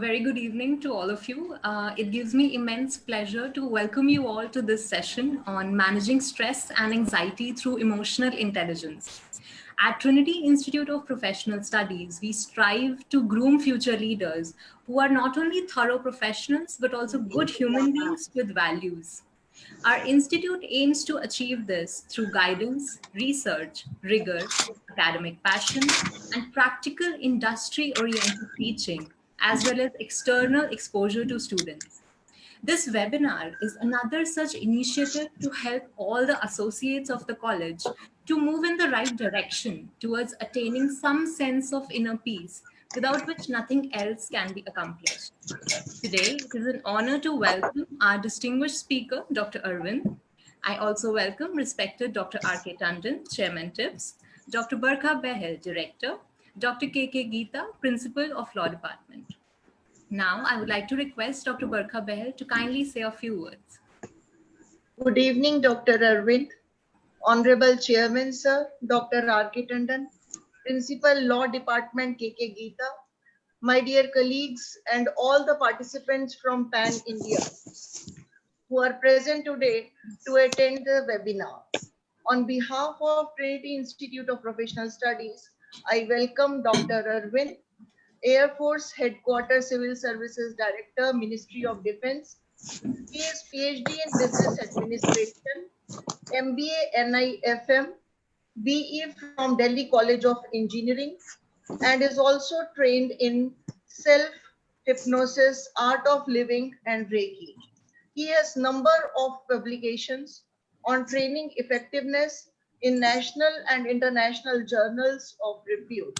very good evening to all of you. It gives me immense pleasure to welcome you all to this session on managing stress and anxiety through emotional intelligence. At Trinity Institute of Professional Studies, we strive to groom future leaders who are not only thorough professionals but also good human beings with values. Our institute aims to achieve this through guidance, research, rigor, academic passion, and practical industry oriented teaching, as well as external exposure to students. This webinar is another such initiative to help all the associates of the college to move in the right direction towards attaining some sense of inner peace, without which nothing else can be accomplished. Today, it is an honor to welcome our distinguished speaker, Dr. Arvind. I also welcome respected Dr. R.K. Tandon, Chairman TIPS, Dr. Barkha Behel, Director, Dr. K.K. Geeta, Principal of Law Department. Now, I would like to request Dr. Barkha Behel to kindly say a few words. Good evening, Dr. Arvind, Honorable Chairman, Sir, Dr. R.K. Tandon, Principal Law Department K.K. Geeta, my dear colleagues and all the participants from Pan India who are present today to attend the webinar. On behalf of Trinity Institute of Professional Studies, I welcome Dr. Arvind, Air Force Headquarters Civil Services Director, Ministry of Defense. He is PhD in Business Administration, MBA NIFM, BE from Delhi College of Engineering, and is also trained in self-hypnosis, art of living, and Reiki. He has number of publications on training effectiveness in national and international journals of repute.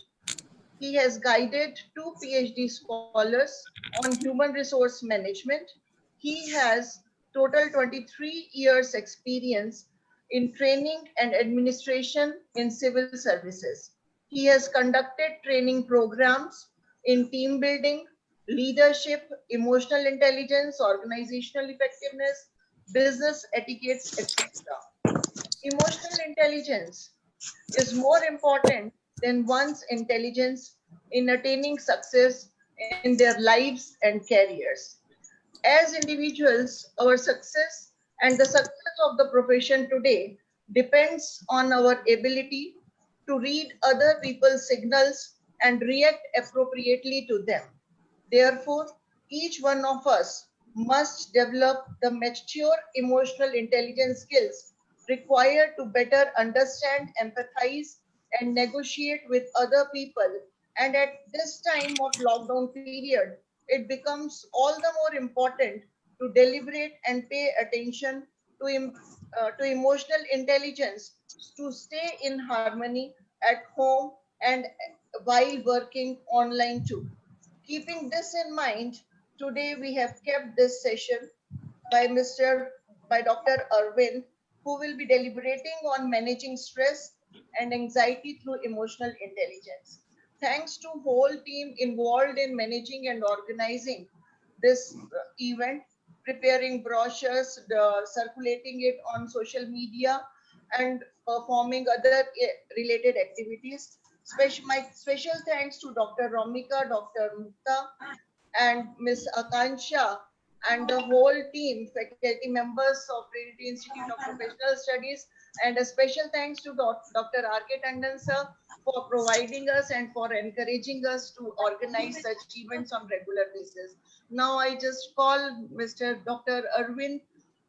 He has guided 2 PhD scholars on human resource management. He has total 23 years experience in training and administration in civil services. He has conducted training programs in team building, leadership, emotional intelligence, organizational effectiveness, business etiquettes, etc. Emotional intelligence is more important than one's intelligence in attaining success in their lives and careers. As individuals, our success and the success of the profession today depends on our ability to read other people's signals and react appropriately to them. Therefore, each one of us must develop the mature emotional intelligence skills required to better understand, empathize, and negotiate with other people. And at this time of lockdown period, it becomes all the more important to deliberate and pay attention to emotional intelligence to stay in harmony at home and while working online too. Keeping this in mind, today we have kept this session by Dr. Arvind, who will be deliberating on managing stress and anxiety through emotional intelligence. Thanks to whole team involved in managing and organizing this event, preparing brochures, circulating it on social media, and performing other related activities. My special thanks to Dr. Romika, Dr. Mukta, and Ms. Akansha, and the whole team, faculty members of Trinity Institute of Professional Studies, and a special thanks to Dr. R.K. Tandon sir for providing us and for encouraging us to organize such events on regular basis. Now I just call Mr. Dr. Arvind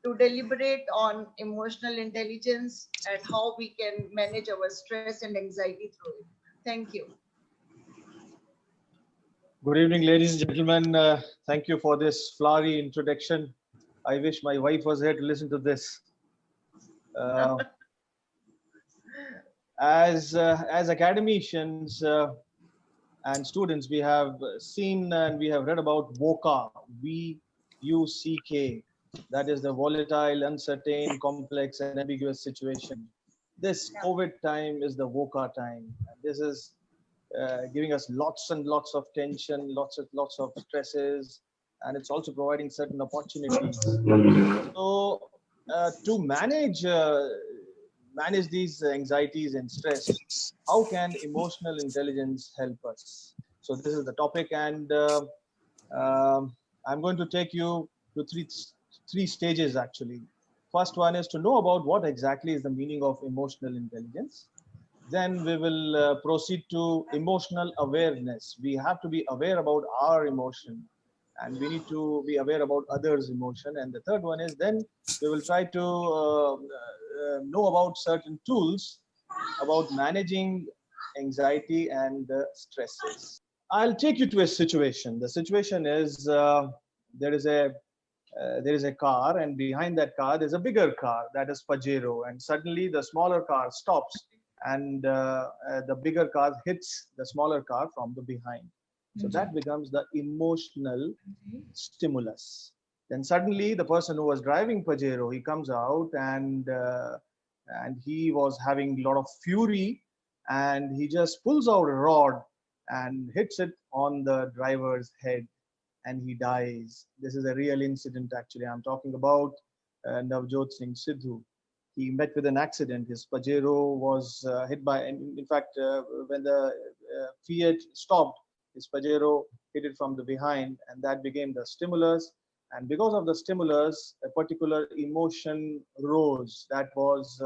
to deliberate on emotional intelligence and how we can manage our stress and anxiety through it. Thank you. Good evening, ladies and gentlemen. Thank you for this flowery introduction. I wish my wife was here to listen to this. As academicians and students, we have seen and we have read about VUCA, V-U-C-K. That is the volatile, uncertain, complex, and ambiguous situation. This COVID time is the VUCA time. And this is giving us lots and lots of tension, lots of stresses, and it's also providing certain opportunities. So to manage these anxieties and stress, how can emotional intelligence help us? So this is the topic, and I'm going to take you to three stages actually. First one is to know about what exactly is the meaning of emotional intelligence. Then we will proceed to emotional awareness. We have to be aware about our emotion, and we need to be aware about others' emotion. And the third one is then we will try to know about certain tools about managing anxiety and stresses. I'll take you to a situation. The situation is there is a there is a car, and behind that car there's a bigger car, that is Pajero, and suddenly the smaller car stops, and the bigger car hits the smaller car from the behind. So that becomes the emotional stimulus. Then suddenly the person who was driving Pajero, he comes out, and he was having a lot of fury, and he just pulls out a rod and hits it on the driver's head, and he dies. This is a real incident actually. I'm talking about Navjot Singh Sidhu. He met with an accident. His Pajero was hit by, and in fact, when the Fiat stopped, his Pajero hit it from the behind, and that became the stimulus. And because of the stimulus, a particular emotion rose. That was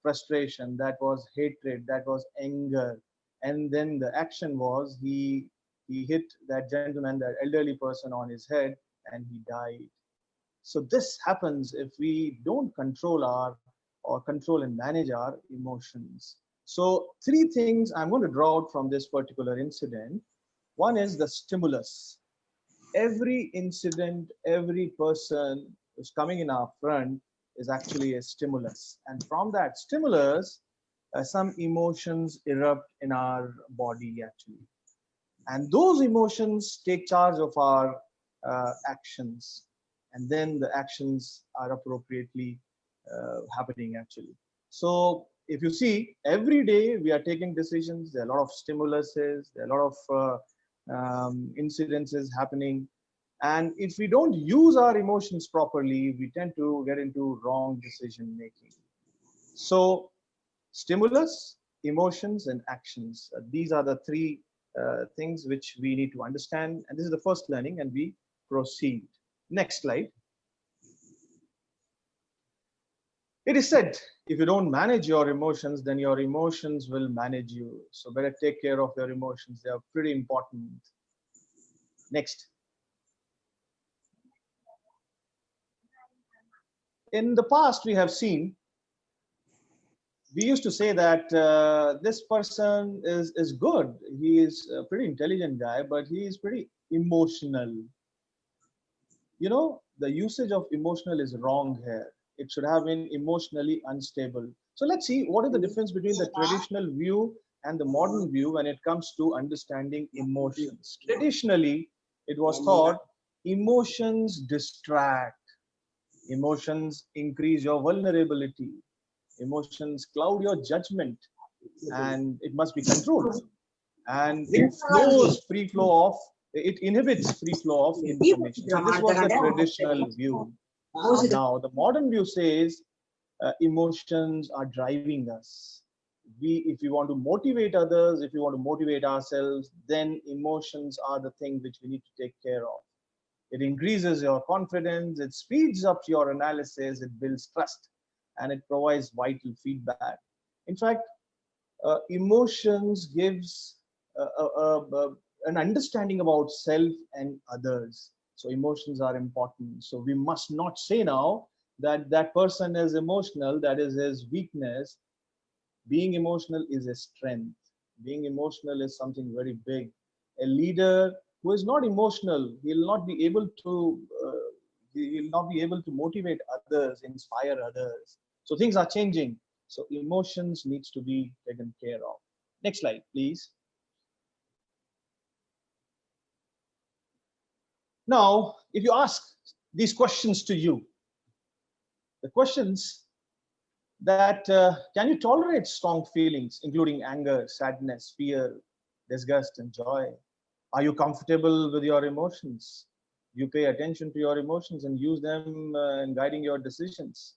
frustration, that was hatred, that was anger. And then the action was he hit that gentleman, that elderly person, on his head, and he died. So this happens if we don't control our or control and manage our emotions. So three things I'm going to draw out from this particular incident. One is the stimulus. Every incident, every person who's coming in our front is actually a stimulus. And from that stimulus, some emotions erupt in our body actually. And those emotions take charge of our actions, and then the actions are appropriately happening actually. So if you see, every day we are taking decisions. There are a lot of stimuluses, there are a lot of incidences happening, and if we don't use our emotions properly, we tend to get into wrong decision making. So stimulus, emotions, and actions. These are the three things which we need to understand. And this is the first learning, and we proceed. Next slide. It is said, if you don't manage your emotions, then your emotions will manage you. So better take care of your emotions. They are pretty important. Next. In the past, we have seen, we used to say that this person is good. He is a pretty intelligent guy, but he is pretty emotional. You know, the usage of emotional is wrong here. It should have been emotionally unstable. So let's see what is the difference between the traditional view and the modern view when it comes to understanding emotions. Traditionally, it was thought emotions distract, emotions increase your vulnerability, emotions cloud your judgment, and it must be controlled, and it flows free flow of, it inhibits free flow of information. So this was the traditional view. Now the modern view says emotions are driving us. If we want to motivate others, if we want to motivate ourselves, then emotions are the thing which we need to take care of. It increases your confidence, it speeds up your analysis, it builds trust, and it provides vital feedback. In fact, emotions gives an understanding about self and others. So emotions are important. So we must not say now that that person is emotional, that is his weakness. Being emotional is a strength. Being emotional is something very big. A leader who is not emotional, he'll not be able to he'll not be able to motivate others, inspire others. So things are changing. So emotions needs to be taken care of. Next slide, please. Now, if you ask these questions to you, the questions that can you tolerate strong feelings, including anger, sadness, fear, disgust, and joy? Are you comfortable with your emotions? You pay attention to your emotions and use them in guiding your decisions.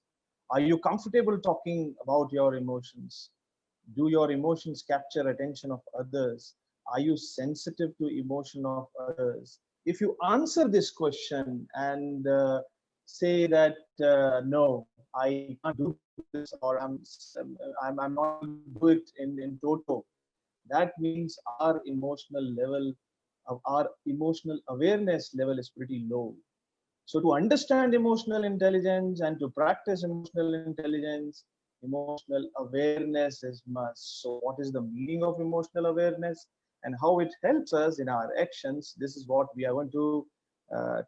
Are you comfortable talking about your emotions? Do your emotions capture attention of others? Are you sensitive to emotion of others? if you answer this question and say that no, I can't do this, or I'm not able to do it in toto, that means our emotional level of our emotional awareness level is pretty low. So to understand emotional intelligence and to practice emotional intelligence, emotional awareness is must. So what is the meaning of emotional awareness and how it helps us in our actions? This is what we are going to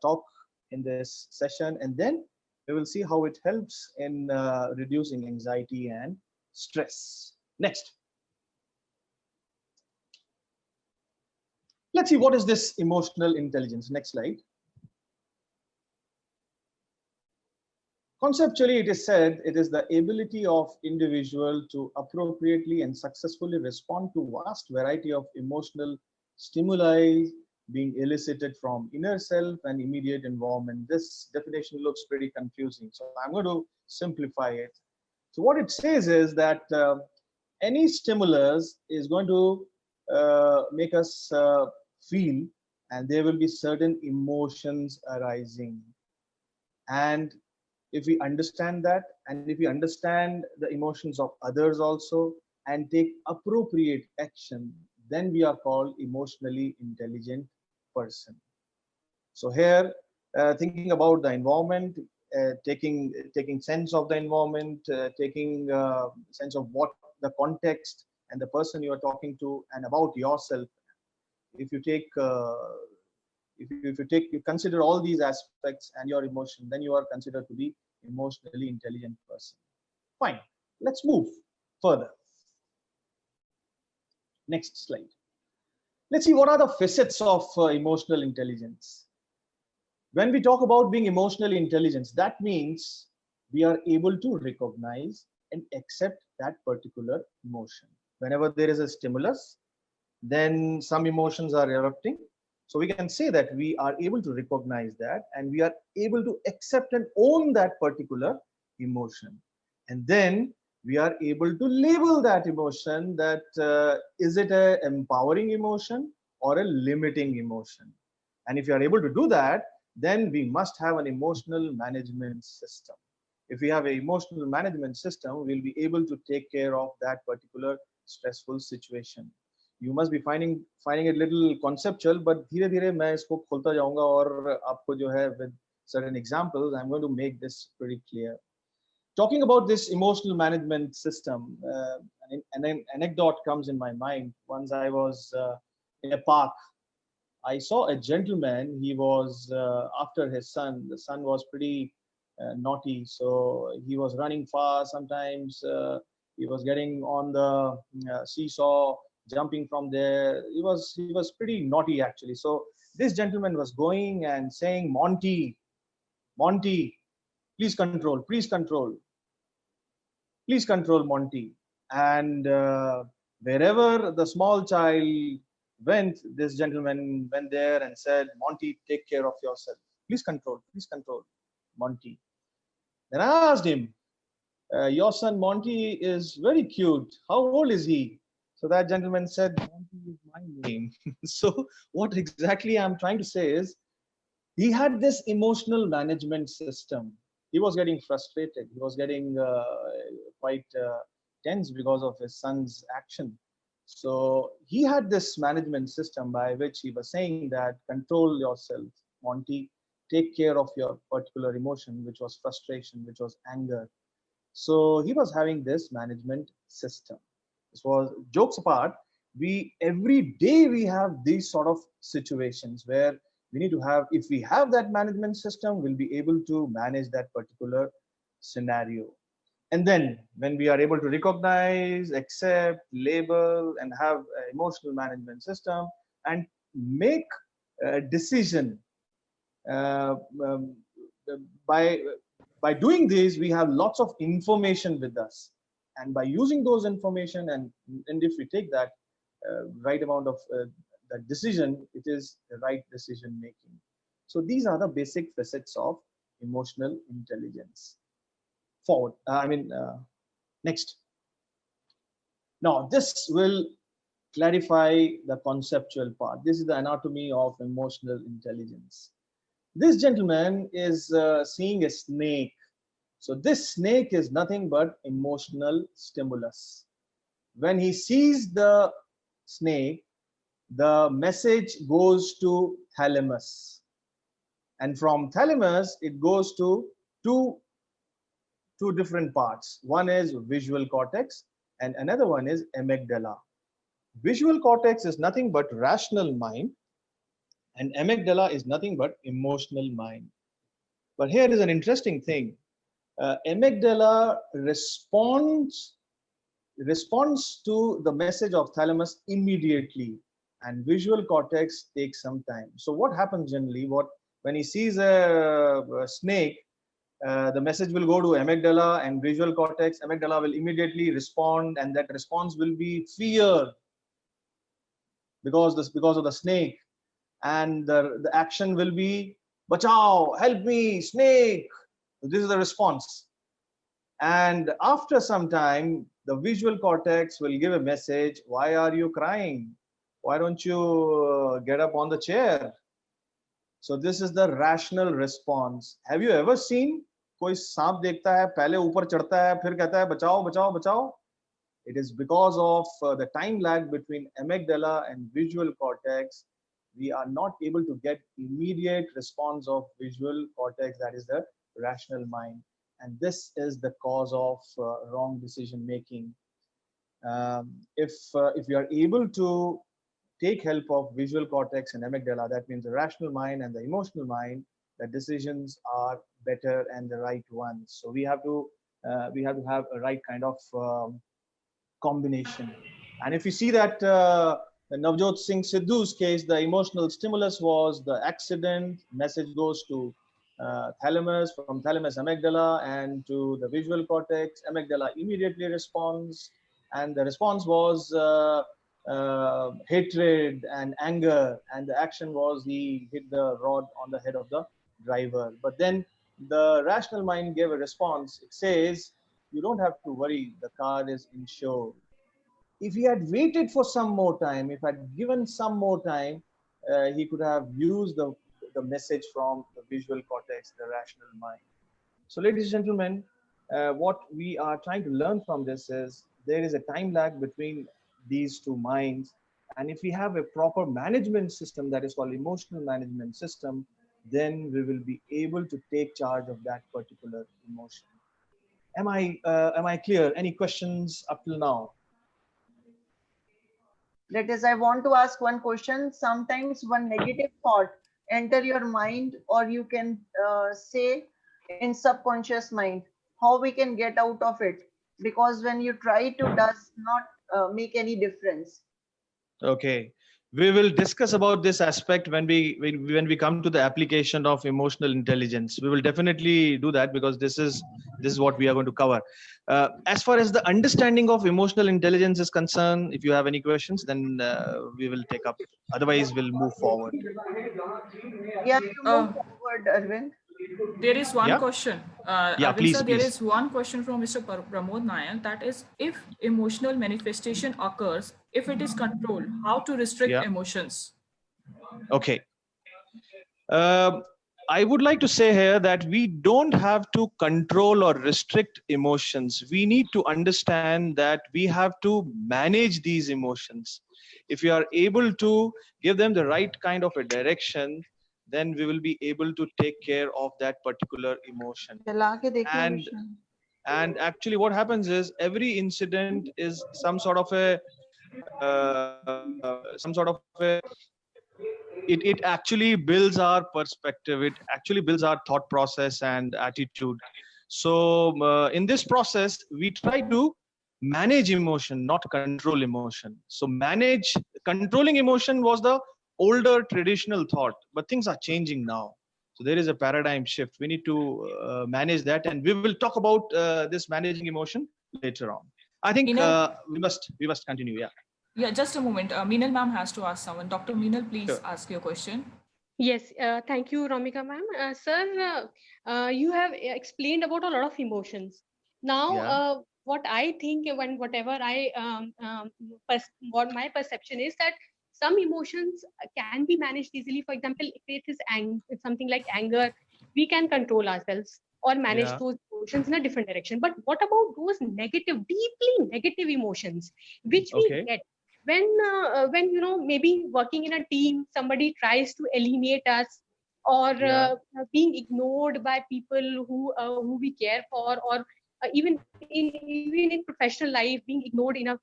talk in this session, and then we will see how it helps in reducing anxiety and stress. Next, let's see what is this emotional intelligence. Next slide. Conceptually, it is said it is the ability of individual to appropriately and successfully respond to vast variety of emotional stimuli being elicited from inner self and immediate environment. This definition looks pretty confusing, so I'm going to simplify it. So what it says is that any stimulus is going to make us feel, and there will be certain emotions arising. And if we understand that, and if we understand the emotions of others also, and take appropriate action, then we are called emotionally intelligent person. So here, thinking about the environment, taking sense of the environment, taking sense of what the context and the person you are talking to, and about yourself. If you take you consider all these aspects and your emotion, then you are considered to be emotionally intelligent person. Fine, let's move further. Next slide. Let's see what are the facets of emotional intelligence. When we talk about being emotionally intelligent, that means we are able to recognize and accept that particular emotion. Whenever there is a stimulus, then some emotions are erupting. So we can say that we are able to recognize that, and we are able to accept and own that particular emotion. And then we are able to label that emotion, that is it an empowering emotion or a limiting emotion. And if you are able to do that, then we must have an emotional management system. If we have an emotional management system, we'll be able to take care of that particular stressful situation. You must be finding it little conceptual, but धीरे धीरे मैं इसको खोलता जाऊंगा और आपको जो है with certain examples, I'm going to make this pretty clear. Talking about this emotional management system, an anecdote comes in my mind. Once I was in a park, I saw a gentleman. He was after his son. The son was pretty naughty, so he was running fast. Sometimes he was getting on the seesaw, jumping from there. He was pretty naughty actually. So this gentleman was going and saying, "Monty, Monty, please control, please control, please control Monty." And wherever the small child went, this gentleman went there and said, "Monty, take care of yourself. Please control, Monty." Then I asked him, "Your son Monty is very cute. How old is he?" So that gentleman said, "Monty is my name." So what exactly I'm trying to say is, he had this emotional management system. He was getting frustrated. He was getting quite tense because of his son's action. So he had this management system by which he was saying that control yourself, Monty, take care of your particular emotion, which was frustration, which was anger. So he was having this management system. This was, jokes apart, we every day we have these sort of situations where we need to have, if we have that management system, we'll be able to manage that particular scenario. And then when we are able to recognize, accept, label, and have an emotional management system and make a decision, uh, um, by doing this, we have lots of information with us. And by using those information, and if we take that right amount of that decision, it is the right decision making. So these are the basic facets of emotional intelligence. Next. Now this will clarify the conceptual part. This is the anatomy of emotional intelligence. This gentleman is seeing a snake. So this snake is nothing but emotional stimulus. When he sees the snake, the message goes to thalamus. And from thalamus, it goes to two different parts. One is visual cortex and another one is amygdala. Visual cortex is nothing but rational mind and amygdala is nothing but emotional mind. But here is an interesting thing. Amygdala responds to the message of thalamus immediately, and visual cortex takes some time. So what happens generally, when he sees a snake, the message will go to amygdala and visual cortex. Amygdala will immediately respond, and that response will be fear because of the snake, and the action will be bachao, help me, snake. This is the response. And after some time, the visual cortex will give a message, why are you crying? Why don't you get up on the chair? So this is the rational response. Have you ever seen कोई सांप देखता है, पहले ऊपर चढ़ता है, फिर कहता है बचाओ बचाओ बचाओ? It is because of the time lag between amygdala and visual cortex. We are not able to get immediate response of visual cortex, that is the rational mind. And this is the cause of wrong decision making. If you are able to take help of visual cortex and amygdala, that means the rational mind and the emotional mind, the decisions are better and the right ones. So we have to have a right kind of combination. And if you see that Navjot Singh Sidhu's case, the emotional stimulus was the accident, message goes to thalamus, from thalamus amygdala, and to the visual cortex. Amygdala immediately responds, and the response was hatred and anger, and the action was he hit the rod on the head of the driver. But then the rational mind gave a response. It says, you don't have to worry, the car is insured. If he had waited for some more time, if had given some more time, he could have used the message from the visual cortex, the rational mind. So ladies and gentlemen, what we are trying to learn from this is there is a time lag between these two minds. And if we have a proper management system that is called emotional management system, then we will be able to take charge of that particular emotion. Am I clear? Any questions up till now? That is, I want to ask one question. Sometimes one negative thought enter your mind, or you can say in subconscious mind, how we can get out of it? Because when you try to, does not make any difference. Okay, we will discuss about this aspect when we come to the application of emotional intelligence. We will definitely do that because this is what we are going to cover. As far as the understanding of emotional intelligence is concerned, if you have any questions, then we will take up. Otherwise, we'll move forward. Yeah, you move forward, Arvind. There is one question. Yeah, Arvind please, sir, please. there is one question from Mr. Pramod Nayak. That is, if emotional manifestation occurs, if it is controlled, how to restrict emotions? Okay. I would like to say here that we don't have to control or restrict emotions. We need to understand that we have to manage these emotions. If we are able to give them the right kind of a direction, then we will be able to take care of that particular emotion. And actually what happens is every incident is some sort of a it actually builds our perspective. It actually builds our thought process and attitude. So in this process, we try to manage emotion, not control emotion. So controlling emotion was the older traditional thought, but things are changing now. So there is a paradigm shift. We need to manage that, and we will talk about this managing emotion later on. I think we must continue. Yeah. Yeah, just a moment. Meenal ma'am has to ask someone. Dr. Meenal, please ask your question. Yes, thank you, Romika ma'am. Sir, you have explained about a lot of emotions. Now, what I think, when whatever I what my perception is, that some emotions can be managed easily. For example, if it is something like anger, we can control ourselves or manage Yeah. those emotions in a different direction. But what about those negative, deeply negative emotions which we Okay. get when maybe working in a team, somebody tries to eliminate us, or Yeah. being ignored by people who we care for, or even in professional life, being ignored in a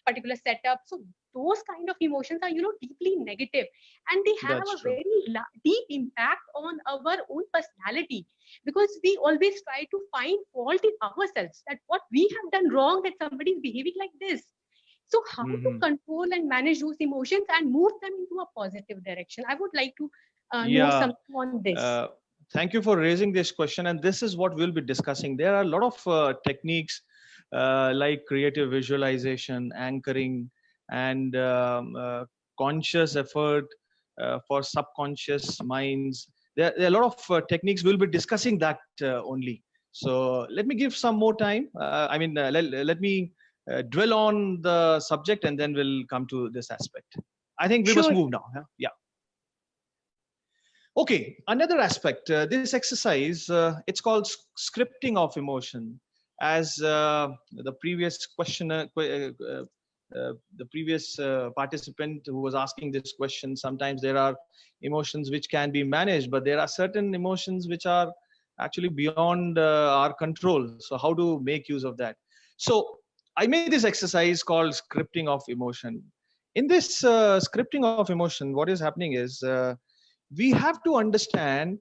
particular setup. So those kind of emotions are deeply negative, and they have That's a true. very deep impact on our own personality, because we always try to find fault in ourselves, that what we have done wrong, that somebody is behaving like this. So how to Hmm. control and manage those emotions and move them into a positive direction? I would like to know Yeah. something on this. Uh, Thank you for raising this question. And this is what we'll be discussing. There are a lot of techniques like creative visualization, anchoring, and conscious effort for subconscious minds. There are a lot of techniques. We'll be discussing that only. So let me give some more time. Let me dwell on the subject, and then we'll come to this aspect. I think we must Sure. move now. Huh? Yeah. Okay, another aspect, this exercise, it's called scripting of emotion. As the previous questioner, the previous participant who was asking this question, sometimes there are emotions which can be managed, but there are certain emotions which are actually beyond our control. So how to make use of that? So I made this exercise called scripting of emotion. In this scripting of emotion, what is happening is, we have to understand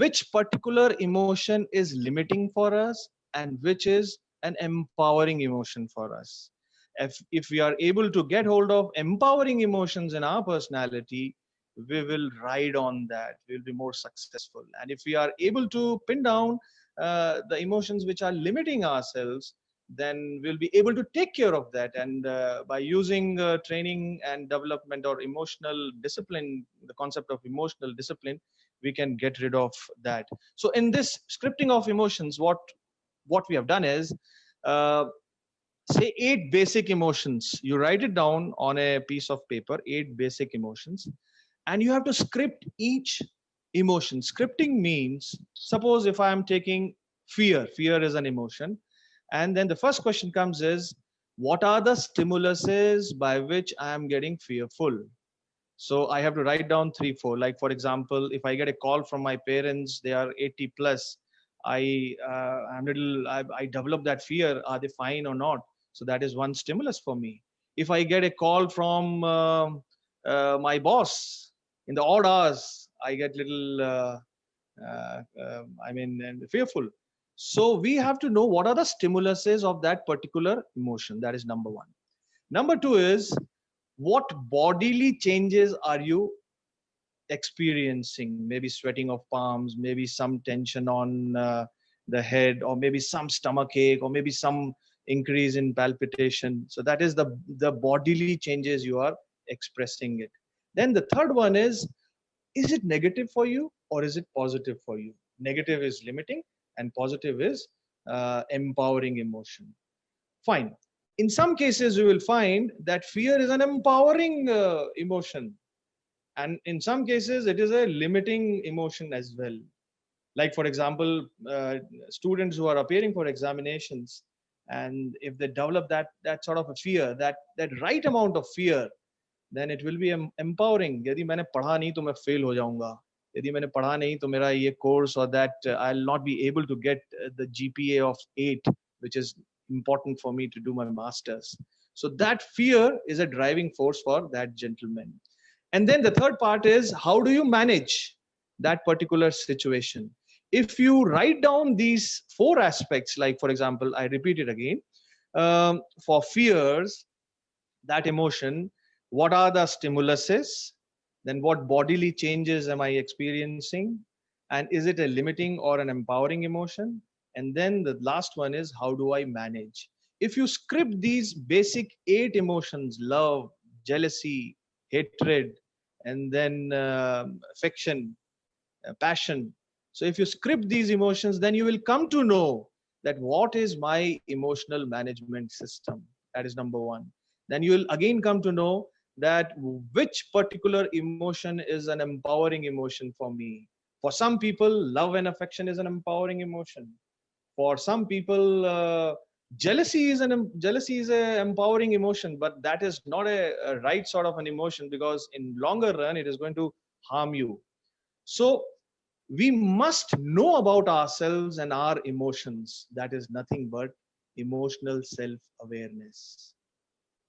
which particular emotion is limiting for us and which is an empowering emotion for us. If we are able to get hold of empowering emotions in our personality, we will ride on that, we'll be more successful. And if we are able to pin down the emotions which are limiting ourselves, then we'll be able to take care of that. And by using training and development or emotional discipline, the concept of emotional discipline, we can get rid of that. So in this scripting of emotions, what we have done is, uh, say 8 basic emotions. You write it down on a piece of paper, 8 basic emotions, and you have to script each emotion. Scripting means, suppose if I am taking fear is an emotion, and then the first question comes is, what are the stimuluses by which I am getting fearful? So I have to write down 3 4. Like for example, if I get a call from my parents, they are 80 plus, I develop that fear, are they fine or not? So that is one stimulus for me. If I get a call from my boss in the odd hours, I get little and fearful. So we have to know what are the stimuluses of that particular emotion. That is number one. Number two is, what bodily changes are you experiencing? Maybe sweating of palms, maybe some tension on the head, or maybe some stomach ache, or maybe some increase in palpitation. So that is the bodily changes you are expressing it. Then the third one is it negative for you or is it positive for you? Negative is limiting, and positive is empowering emotion. Fine. In some cases, you will find that fear is an empowering emotion, and in some cases, it is a limiting emotion as well. Like for example, students who are appearing for examinations, and if they develop that sort of a fear, that right amount of fear, then it will be empowering. यदि मैंने पढ़ा नहीं तो मैं fail हो जाऊंगा. यदि मैंने पढ़ा नहीं तो मेरा ये course or that I'll not be able to get the GPA of 8, which is important for me to do my masters. So that fear is a driving force for that gentleman. And then the third part is, how do you manage that particular situation? If you write down these 4 aspects, like for example, I repeat it again, for fears, that emotion, what are the stimuluses, then what bodily changes am I experiencing, and is it a limiting or an empowering emotion? And then the last one is, how do I manage? If you script these basic 8 emotions, love, jealousy, hatred, and then affection, passion, so if you script these emotions, then you will come to know that what is my emotional management system. That is number one. Then you will again come to know that which particular emotion is an empowering emotion for me. For some people, love and affection is an empowering emotion. For some people, jealousy is a empowering emotion, but that is not a right sort of an emotion, because in longer run it is going to harm you. So we must know about ourselves and our emotions. That is nothing but emotional self-awareness.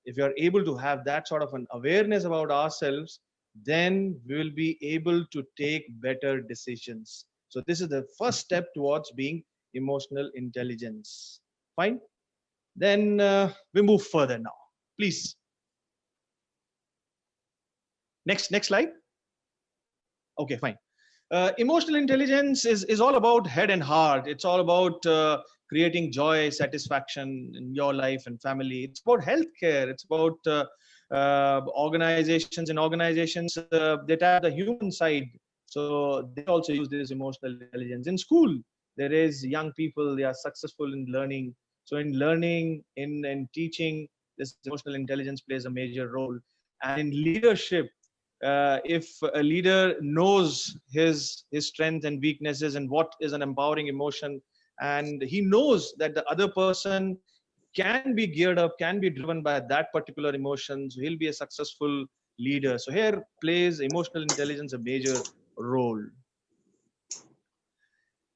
If you are able to have that sort of an awareness about ourselves, then we will be able to take better decisions. So this is the first step towards being emotional intelligence. Fine. Then we move further now. Please. Next slide. Okay, fine. Emotional intelligence is all about head and heart. It's all about creating joy, satisfaction in your life and family. It's about healthcare. It's about organizations. In organizations, they tap the human side. So they also use this emotional intelligence. In school, there is young people, they are successful in learning. So in learning, in teaching, this emotional intelligence plays a major role. And in leadership, if a leader knows his strengths and weaknesses and what is an empowering emotion, and he knows that the other person can be geared up, can be driven by that particular emotion, so he'll be a successful leader. So here plays emotional intelligence a major role.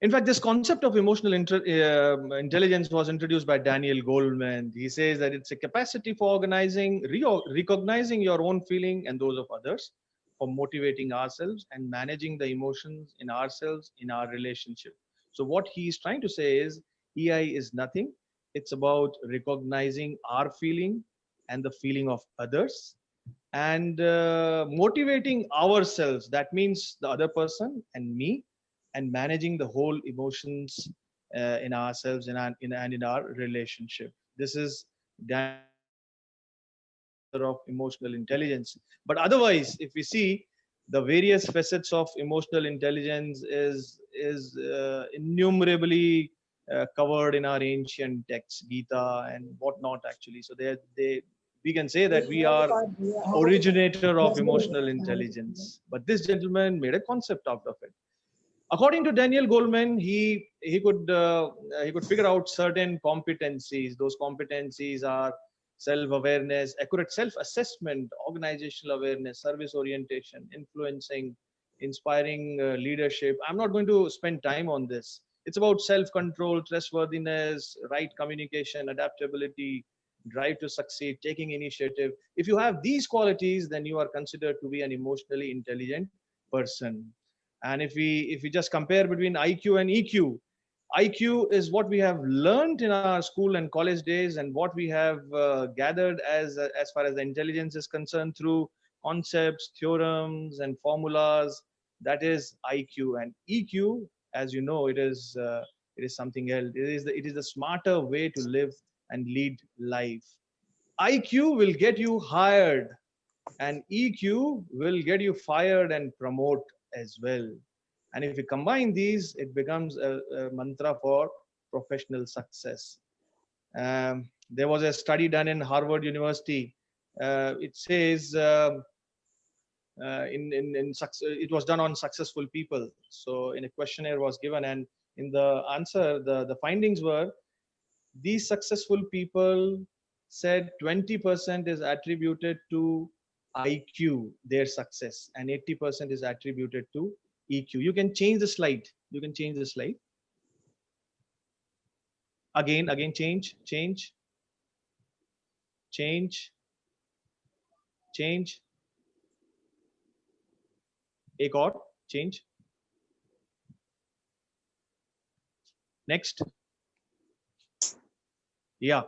In fact, this concept of emotional intelligence was introduced by Daniel Goleman. He says that it's a capacity for recognizing your own feeling and those of others, for motivating ourselves and managing the emotions in ourselves, in our relationship. So what he is trying to say is EI is nothing. It's about recognizing our feeling and the feeling of others, and motivating ourselves. That means the other person and me, and managing the whole emotions in ourselves and in our relationship. This is of emotional intelligence. But otherwise, if we see the various facets of emotional intelligence is innumerably covered in our ancient texts, Gita and whatnot. Actually, so they we can say that we are originator of emotional intelligence. But this gentleman made a concept out of it. According to Daniel Goleman, he could figure out certain competencies. Those competencies are self-awareness, accurate self-assessment, organizational awareness, service orientation, influencing, inspiring leadership. I'm not going to spend time on this. It's about self-control, trustworthiness, right communication, adaptability, drive to succeed, taking initiative. If you have these qualities, then you are considered to be an emotionally intelligent person. And if we just compare between IQ and EQ, IQ is what we have learned in our school and college days, and what we have gathered as far as the intelligence is concerned through concepts, theorems, and formulas. That is IQ. And EQ, as you know, it is something else. It is the smarter way to live and lead life. IQ will get you hired, and EQ will get you fired and promote as well. And if we combine these, it becomes a mantra for professional success. There was a study done in Harvard University. It says it was done on successful people. So in a questionnaire was given, and in the answer, the findings were, these successful people said 20% is attributed to IQ, their success, and 80% is attributed to EQ. You can change the slide. You can change the slide. Again, change. Ek aur, change. Next. Yeah.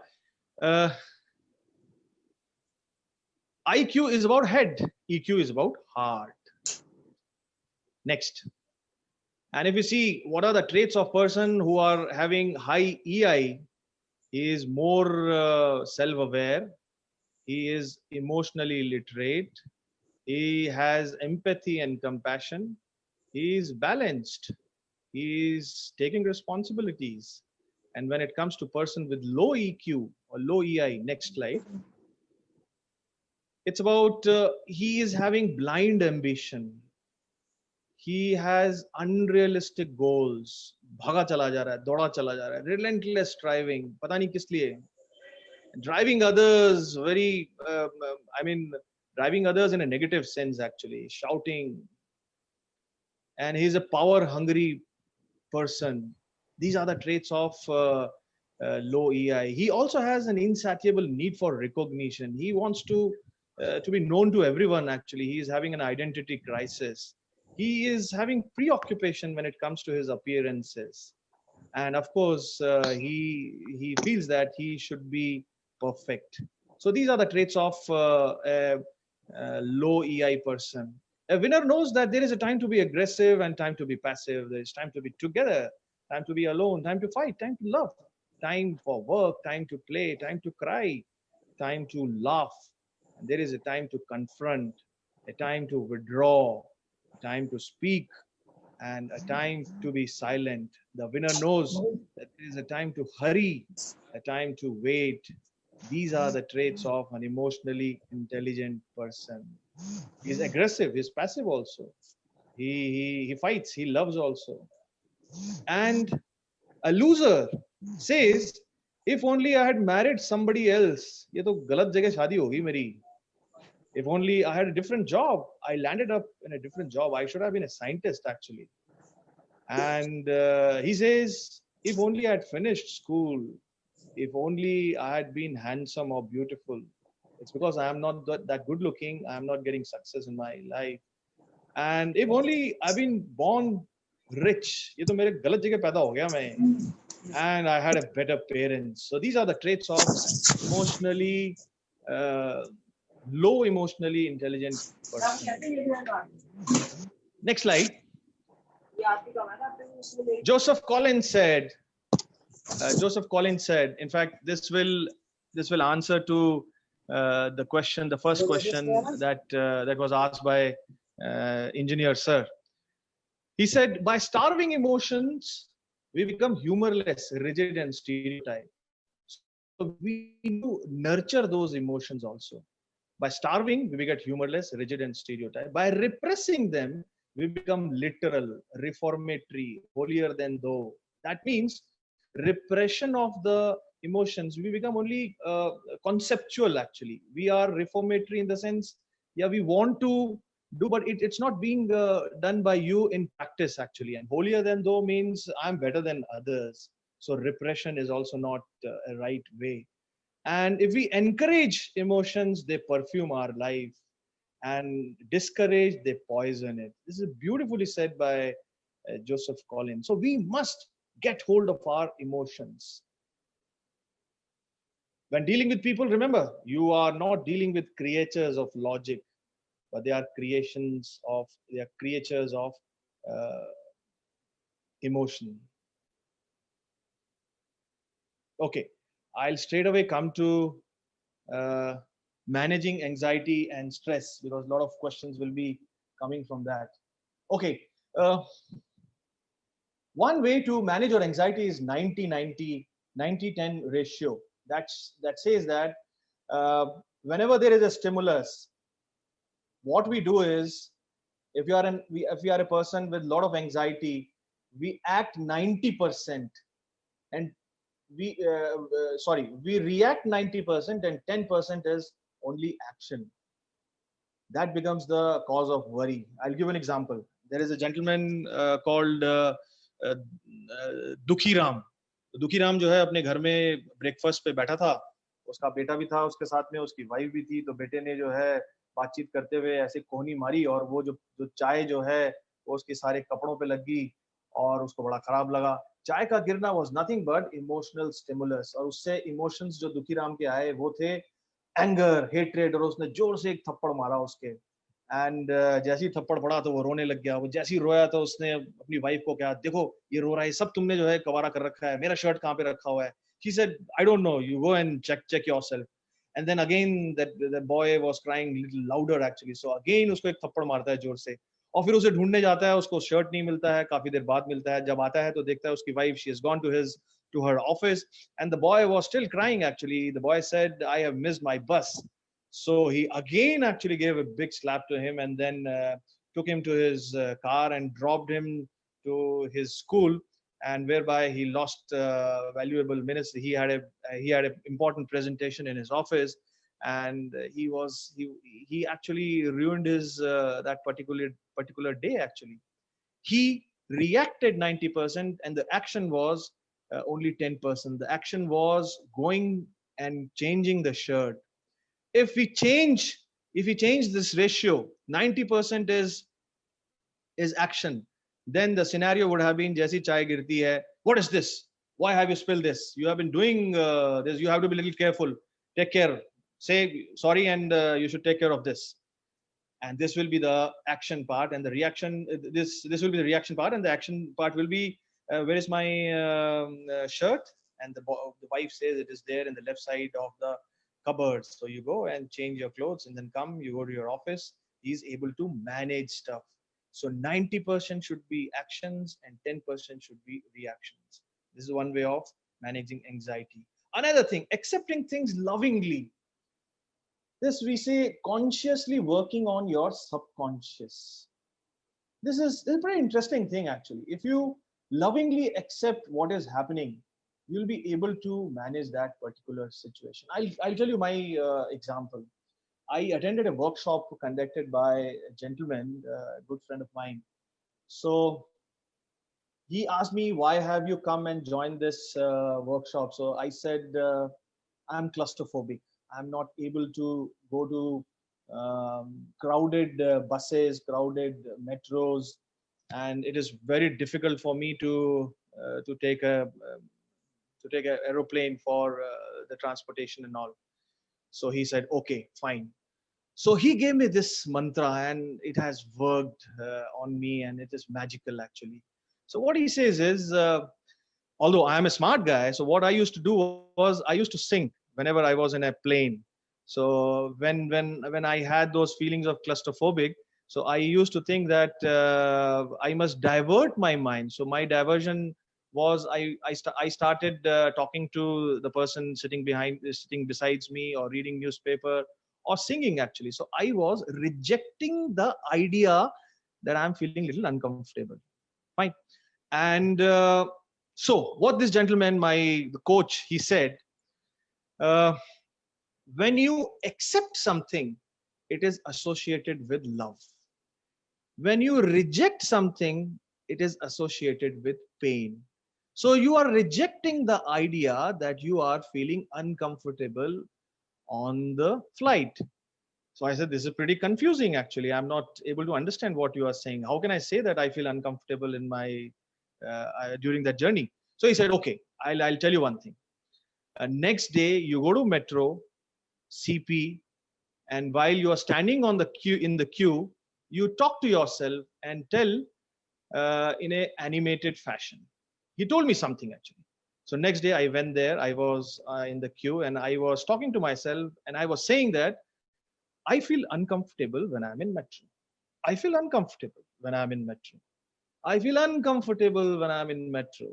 IQ is about head. EQ is about heart. Next. And if you see what are the traits of person who are having high EI, he is more self-aware. He is emotionally literate. He has empathy and compassion. He is balanced. He is taking responsibilities. And when it comes to person with low EQ or low EI, next slide, it's about he is having blind ambition. He has unrealistic goals. भागा चला जा रहा है, दौड़ा चला जा रहा है, relentless striving. पता नहीं किस लिए. Driving others very, driving others in a negative sense actually, shouting. And he's a power-hungry person. These are the traits of low EI. He also has an insatiable need for recognition. He wants to be known to everyone actually. He is having an identity crisis. He is having preoccupation when it comes to his appearances. And of course, he feels that he should be perfect. So these are the traits of a low EI person. A winner knows that there is a time to be aggressive and time to be passive. There is time to be together, time to be alone, time to fight, time to love, time for work, time to play, time to cry, time to laugh. And there is a time to confront, a time to withdraw, a time to speak, and a time to be silent. The winner knows that there is a time to hurry, a time to wait. These are the traits of an emotionally intelligent person. He's aggressive, he's passive also. He fights, he loves also. And a loser says, if only I had married somebody else, ye to galat jagah shaadi hogi meri. If only I had a different job, I landed up in a different job. I should have been a scientist actually. And he says, if only I had finished school, if only I had been handsome or beautiful. It's because I am not that good looking. I am not getting success in my life. And if only I've been born rich, ye to mere galat jagah paida ho gaya main. And I had a better parents. So these are the traits of emotionally, low emotionally intelligent person. Next slide. Joseph Collins said, in fact, this will answer to the question, the first question that was asked by engineer sir. He said, by starving emotions, we become humorless, rigid, and stereotyped. So we need to nurture those emotions also. By starving, we get humorless, rigid, and stereotyped. By repressing them, we become literal, reformatory, holier than thou. That means repression of the emotions, we become only conceptual actually. We are reformatory in the sense, yeah, we want to do, but it's not being done by you in practice actually. And holier than thou means I'm better than others. So repression is also not a right way. And if we encourage emotions, they perfume our life, and discourage, they poison it. This is beautifully said by Joseph Collins. So we must get hold of our emotions. When dealing with people, remember, you are not dealing with creatures of logic, but they are creatures of emotion. Okay, I'll straight away come to managing anxiety and stress, because a lot of questions will be coming from that. Okay, one way to manage your anxiety is 90-10 ratio. That says that whenever there is a stimulus, what we do is, if you are a person with a lot of anxiety, we act 90%, and we react 90%, and 10% is only action. That becomes the cause of worry. I'll give an example. There is a gentleman called दुखी राम. दुखी राम जो है अपने घर में breakfast पे बैठा था, उसका बेटा भी था उसके साथ में, उसकी वाइफ भी थी. तो बेटे ने जो है बातचीत करते हुए ऐसे कोहनी मारी, और वो जो चाय जो है वो उसके सारे कपड़ों पे लग गई, और उसको बड़ा खराब लगा. चाय का गिरना was nothing but emotional stimulus, और उससे इमोशंस जो दुखी राम के आए वो थे एंगर, हेट्रेड, और उसने जोर से एक थप्पड़ मारा उसके. एंड जैसे ही थप्पड़ पड़ा तो वो रोने लग गया. वो जैसे ही रोया तो उसने अपनी वाइफ को कहा, देखो ये रो रहा है, सब तुमने जो है कवारा कर रखा है, मेरा शर्ट कहाँ पे रखा हुआ है. She said, I don't know, you go and check yourself. And then again the boy was crying a little louder actually. So again उसको एक थप्पड़ मारता है जोर से, और फिर उसे ढूंढने जाता है. उसको शर्ट नहीं मिलता है, काफी देर बाद मिलता है. जब आता है तो देखता है उसकी wife, she has gone to to her office, and the boy was still crying. Actually, the boy said, I have missed my bus. So he again actually gave a big slap to him, and then took him to his car and dropped him to his school, and whereby he lost valuable minutes. He had an important presentation in his office, and he actually ruined his that particular day. Actually, he reacted 90%, and the action was only 10%. The action was going and changing the shirt. If we change this ratio, 90% is action, then the scenario would have been jaisi chai girti hai, what is this, why have you spilled this, you have been doing this, you have to be a little careful, take care, say sorry, and you should take care of this. And this will be the action part, and the reaction, this will be the reaction part, and the action part will be where is my shirt, and the wife says it is there in the left side of the cupboard. So you go and change your clothes, and then you go to your office. He's able to manage stuff. So 90% should be actions and 10% should be reactions. This is one way of managing anxiety. Another thing, accepting things lovingly. This we say consciously working on your subconscious. This is a very interesting thing actually. If you lovingly accept what is happening, you'll be able to manage that particular situation. I'll tell you my example. I attended a workshop conducted by a gentleman, a good friend of mine. So he asked me, why have you come and joined this workshop? So I said, I'm claustrophobic. I'm not able to go to crowded buses, crowded metros, and it is very difficult for me to take an aeroplane for the transportation and all. So he said, okay, fine. So he gave me this mantra, and it has worked on me, and it is magical actually. So what he says is, although I am a smart guy, so what I used to do was I used to sing whenever I was in a plane. So when I had those feelings of claustrophobic, so I used to think that I must divert my mind. So my diversion was I started talking to the person sitting besides me, or reading newspaper, or singing actually. So I was rejecting the idea that I'm feeling a little uncomfortable. Fine. And so what this gentleman, the coach, he said, when you accept something, it is associated with love. When you reject something, it is associated with pain. So you are rejecting the idea that you are feeling uncomfortable on the flight. So I said, this is pretty confusing actually. I'm not able to understand what you are saying. How can I say that I feel uncomfortable in my during that journey? So he said, okay, I'll tell you one thing. Next day you go to metro, CP, and while you are standing in the queue, you talk to yourself and tell in a animated fashion. He told me something actually. So next day I went there, I was in the queue, and I was talking to myself, and I was saying that I feel uncomfortable when I'm in metro. I feel uncomfortable when I'm in metro. I feel uncomfortable when I'm in metro.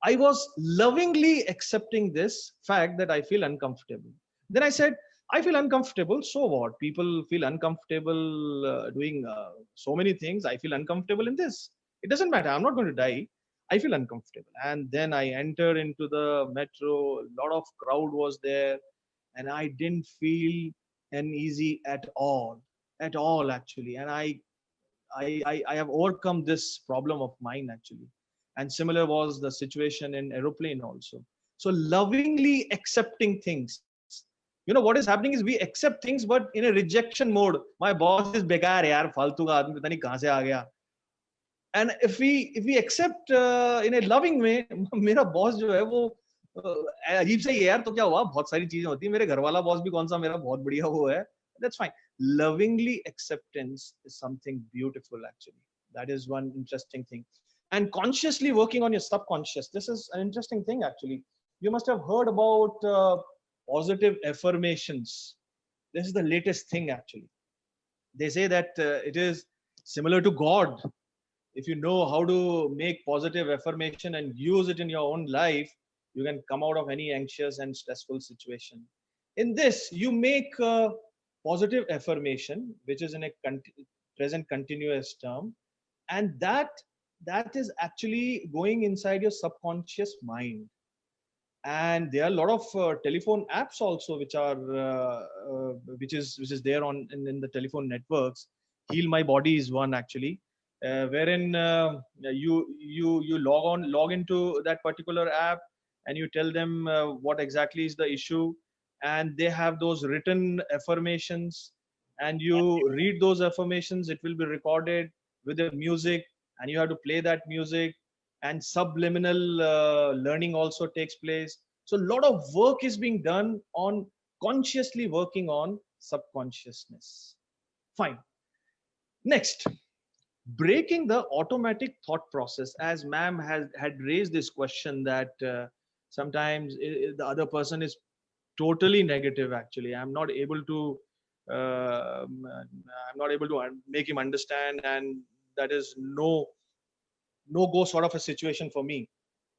I was lovingly accepting this fact that I feel uncomfortable. Then I said, I feel uncomfortable, so what? People feel uncomfortable doing so many things. I feel uncomfortable in this. It doesn't matter. I'm not going to die. I feel uncomfortable. And then I entered into the metro. A lot of crowd was there, and I didn't feel uneasy at all actually. And I have overcome this problem of mine actually. And similar was the situation in aeroplane also. So lovingly accepting things. What is happening is we accept things, but in a rejection mode. My boss is bekar yaar, faltu ka aadmi pata nahi kahan se aa gaya. And if we accept in a loving way, मेरा boss जो है वो अजीब से यार तो क्या हुआ, बहुत सारी चीजें होती है, मेरे घर वाला boss भी कौन सा मेरा बहुत बढ़िया वो है. That's fine. Lovingly acceptance is something beautiful actually. That is one interesting thing. And consciously working on your subconscious. This is an interesting thing actually. You must have heard about positive affirmations. This is the latest thing actually. They say that it is similar to God. If you know how to make positive affirmation and use it in your own life, You can come out of any anxious and stressful situation. In this, you make a positive affirmation, which is in a present continuous term, and that is actually going inside your subconscious mind. And there are a lot of telephone apps also which are which is there in the telephone networks. Heal My Body is one actually, wherein you log into that particular app, and you tell them what exactly is the issue, and they have those written affirmations, and you read those affirmations. It will be recorded with the music, and you have to play that music, and subliminal learning also takes place. So a lot of work is being done on consciously working on subconsciousness. Fine. Next, breaking the automatic thought process. As ma'am had raised this question that sometimes the other person is totally negative. Actually, I'm not able to make him understand, and that is no go sort of a situation for me.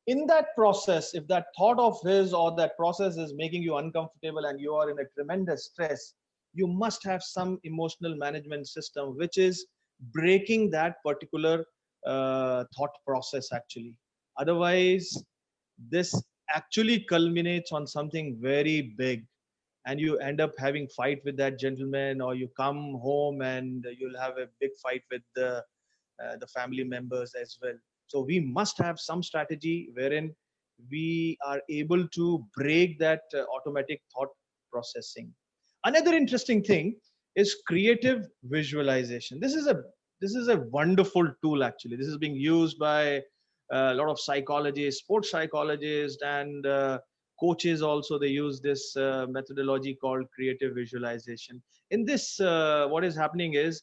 In that process, if that thought of his or that process is making you uncomfortable and you are in a tremendous stress, you must have some emotional management system which is breaking that particular thought process actually. Otherwise, this actually culminates on something very big, and you end up having fight with that gentleman, or you come home and you'll have a big fight with the family members as well. So we must have some strategy wherein we are able to break that automatic thought processing. Another interesting thing is creative visualization. This is a wonderful tool actually. This is being used by a lot of psychologists, sports psychologists, and coaches also. They use this methodology called creative visualization. In this, what is happening is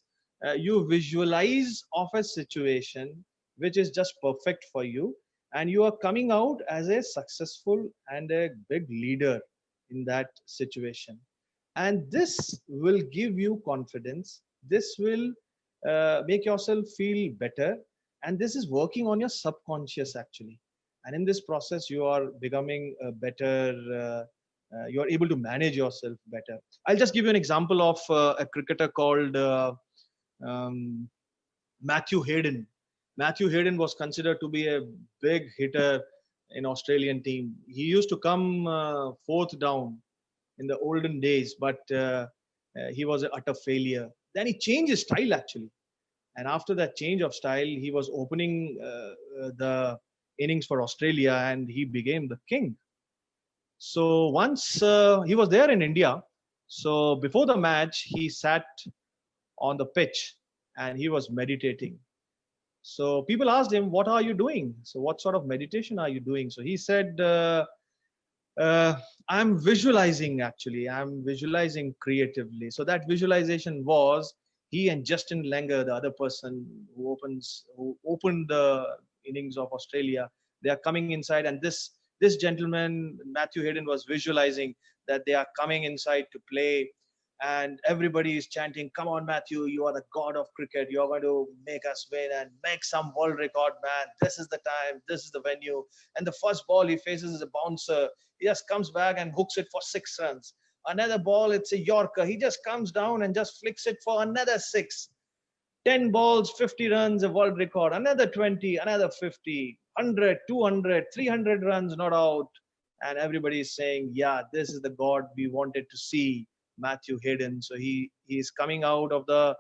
you visualize of a situation which is just perfect for you, and you are coming out as a successful and a big leader in that situation. And this will give you confidence. This will make yourself feel better, and this is working on your subconscious actually. And in this process, you are becoming a better you are able to manage yourself better. I'll just give you an example of a cricketer called um, Matthew Hayden. Matthew Hayden was considered to be a big hitter in Australian team. He used to come fourth down in the olden days, but he was an utter failure. Then he changed his style actually, and after that change of style, he was opening the innings for Australia, and he became the king. So once he was there in India, so before the match, he sat on the pitch and he was meditating. So people asked him, "What are you doing? So what sort of meditation are you doing?" So he said, uh, "I'm visualizing actually. I'm visualizing creatively." So that visualization was he and Justin Langer, the other person who opened the innings of Australia. They are coming inside, and this gentleman Matthew Hayden was visualizing that they are coming inside to play, and everybody is chanting, "Come on, Matthew, you are the god of cricket. You're going to make us win and make some world record, man. This is the time, this is the venue." And the first ball he faces is a bouncer. He just comes back and hooks it for 6 runs. Another ball, it's a Yorker. He just comes down and just flicks it for another 6. 10 balls, 50 runs, a world record. Another 20, another 50, 100, 200, 300 runs, not out. And everybody is saying, "Yeah, this is the god we wanted to see, Matthew Hayden." So he is coming out of the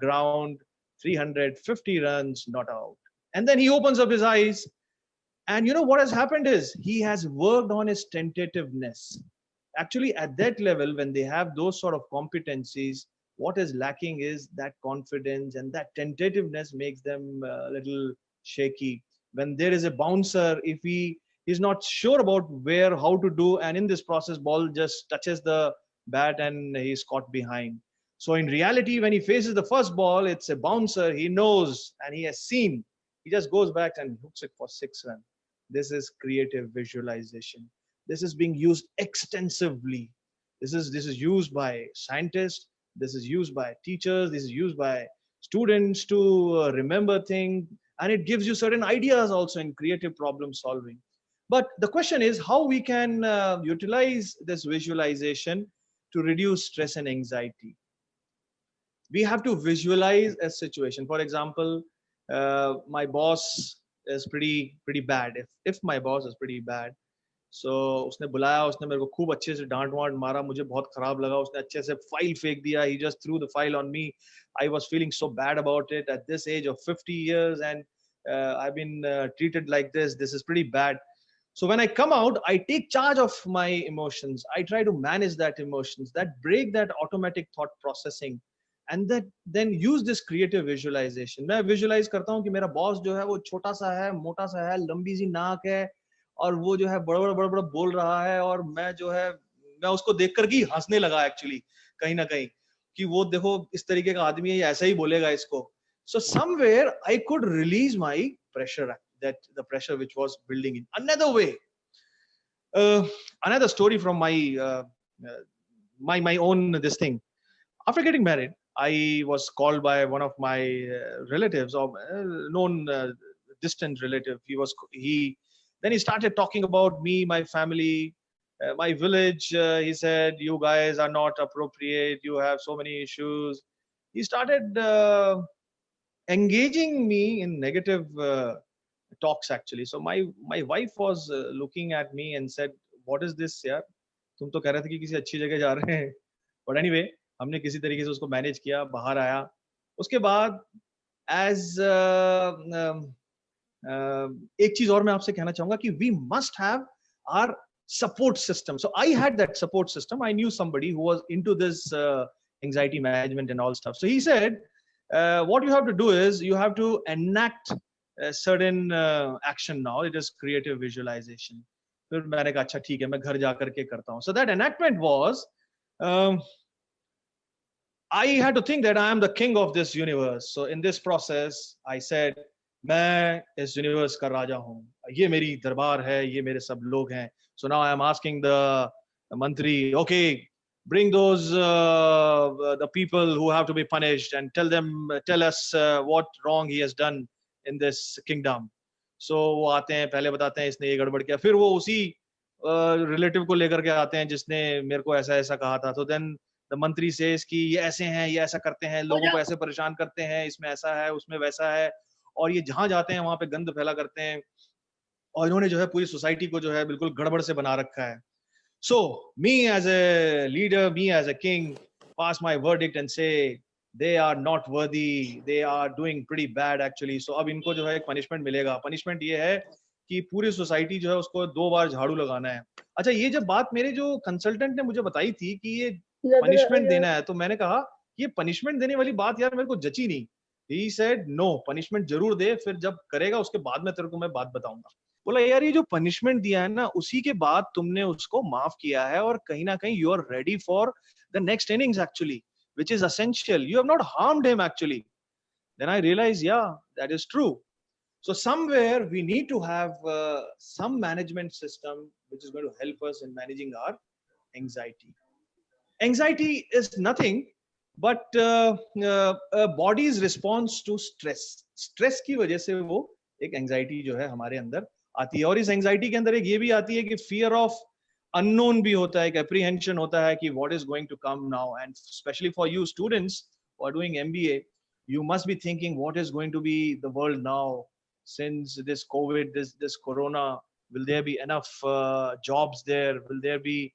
ground, 350 runs, not out. And then he opens up his eyes, and you know what has happened is he has worked on his tentativeness. Actually, at that level, when they have those sort of competencies, what is lacking is that confidence, and that tentativeness makes them a little shaky. When there is a bouncer, if he is not sure about where, how to do, and in this process, ball just touches the bat and he's caught behind. So in reality, when he faces the first ball, it's a bouncer. He knows and he has seen. He just goes back and hooks it for 6 runs. This is creative visualization. This is being used extensively. This is used by scientists. This is used by teachers. This is used by students to remember things, and it gives you certain ideas also in creative problem solving. But the question is how we can utilize this visualization to reduce stress and anxiety. We have to visualize a situation. For example, my boss is pretty bad. If my boss is pretty bad, so उसने बुलाया, उसने मेरे को खूब अच्छे से डांट want मारा, मुझे बहुत खराब लगा, उसने अच्छे से फाइल फेंक दिया. He just threw the file on me. I was feeling so bad about it at this age of 50 years, and I've been treated like this. This is pretty bad. So when I come out, I take charge of my emotions. I try to manage that emotions, that break that automatic thought processing, and that then use this creative visualization. मैं visualize करता हूँ कि मेरा boss जो है वो छोटा सा है, मोटा सा है, लंबी सी नाक है, और वो जो है बड़ा बोल रहा है, और मैं जो है मैं उसको देख कर के हंसने लगा एक्चुअली कहीं ना कहीं कि वो देखो इस तरीके का आदमी है, ये ऐसा ही बोलेगा इसको. So somewhere I could release my pressure, that the pressure which was building in another way. Another story from my own this thing. After getting married, I was called by one of my relatives, or known distant relative. Then he started talking about me, my family, my village. He said, "You guys are not appropriate. You have so many issues." He started engaging me in negative talks actually. So my wife was looking at me and said, "What is this, yaar? तुम तो कह रहे थे कि किसी अच्छी जगह जा रहे हैं." But anyway, हमने किसी तरीके से उसको मैनेज किया, बाहर आया. उसके बाद एक चीज और मैं आपसे कहना चाहूंगा कि we must have our support system. So I had that support system. I knew somebody who was into this anxiety management and all stuff. So he said, what you have to do is you have to enact a certain action now. It is creative visualization. फिर मैंने कहा अच्छा ठीक है, मैं घर जाकर के करता हूँ. So that enactment was, I had to think that I am the king of this universe. So in this process, I said, मैं इस universe का राजा हूँ. ये मेरी दरबार है, ये मेरे सब लोग हैं. So now I am asking the mantri, okay, bring those the people who have to be punished and tell us what wrong he has done in this kingdom. So वो आते हैं, पहले बताते हैं इसने ये गड़बड़ किया, फिर वो उसी रिलेटिव को लेकर के आते हैं जिसने मेरे को ऐसा ऐसा कहा था. तो देन द मंत्री सेज कि ये ऐसे हैं, ये ऐसा करते हैं, लोगों को ऐसे परेशान करते हैं, इसमें ऐसा है, उसमें वैसा है, और ये जहां जाते हैं वहां पे गंद फैला करते हैं, और इन्होंने जो है पूरी सोसाइटी को जो है बिल्कुल गड़बड़ से बना रखा है. So me as a leader, me as a king, pass my verdict and say they are not worthy, they are doing pretty bad actually. So अब इनको जो है एक punishment मिलेगा. Punishment ये है कि पूरी सोसाइटी जो है उसको 2 बार झाड़ू लगाना है. अच्छा, ये जब बात मेरे जो कंसल्टेंट ने मुझे बताई थी कि ये पनिशमेंट देना है, तो मैंने कहा ये पनिशमेंट देने वाली बात यार मेरे को जची नहीं. He said no, पनिशमेंट जरूर दे, फिर जब करेगा उसके बाद में तेरे को मैं बात बताऊंगा. बोला यार ये जो पनिशमेंट दिया है ना, उसी के बाद तुमने उसको माफ किया है, और कहीं ना कहीं you are ready for the next innings actually, which is essential. You have not harmed him actually. Then I realized, yeah, that is true. So somewhere we need to have some management system which is going to help us in managing our anxiety. Anxiety is nothing but a body's response to stress. Stress की वजह से वो एक anxiety जो है हमारे अंदर आती है, और इस anxiety के अंदर एक ये भी आती है कि fear of unknown भी होता है, एक apprehension होता है कि what is going to come now. And especially for you students who are doing MBA, you must be thinking what is going to be the world now since this COVID, this corona. Will there be enough jobs there? Will there be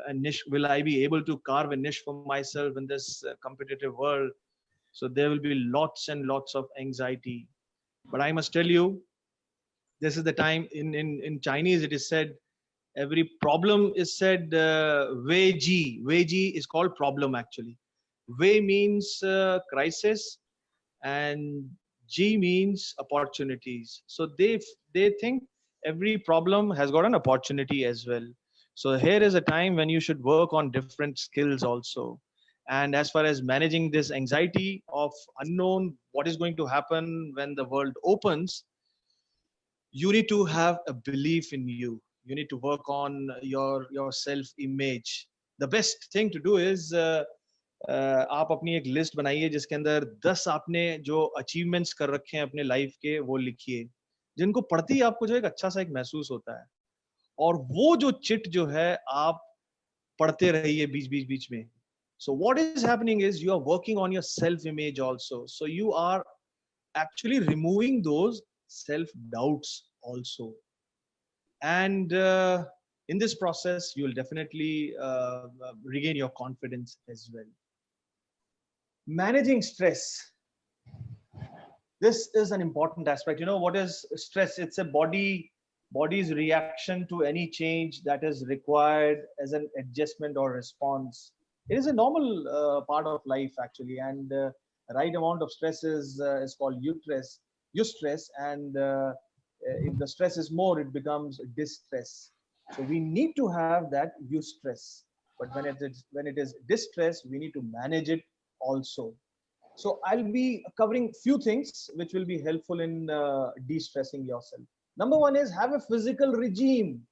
a niche? Will I be able to carve a niche for myself in this competitive world? So there will be lots and lots of anxiety. But I must tell you, this is the time. In Chinese it is said, every problem is said wei ji. Wei ji is called problem actually. Wei means crisis, and ji means opportunities. So they think every problem has got an opportunity as well. So here is a time when you should work on different skills also. And as far as managing this anxiety of unknown, what is going to happen when the world opens, you need to have a belief in you. You need to work on your self image. The best thing to do is आप अपनी एक list बनाइए जिसके अंदर 10 आपने जो achievements कर रखे हैं अपने लाइफ के, वो लिखिए, जिनको पढ़ते ही आपको जो एक अच्छा सा एक महसूस होता है. और वो जो चिट जो है आप पढ़ते रहिए बीच में. So what is happening is you are working on your self image also. So you are actually removing those self doubts also. And in this process, you will definitely regain your confidence as well. Managing stress. This is an important aspect. You know what is stress? It's a body's reaction to any change that is required as an adjustment or response. It is a normal part of life actually, and right amount of stress is called eustress, and if the stress is more, it becomes distress. So we need to have that eustress, but when it is distress, we need to manage it also. So I'll be covering few things which will be helpful in de-stressing yourself. Number one is have a physical regime.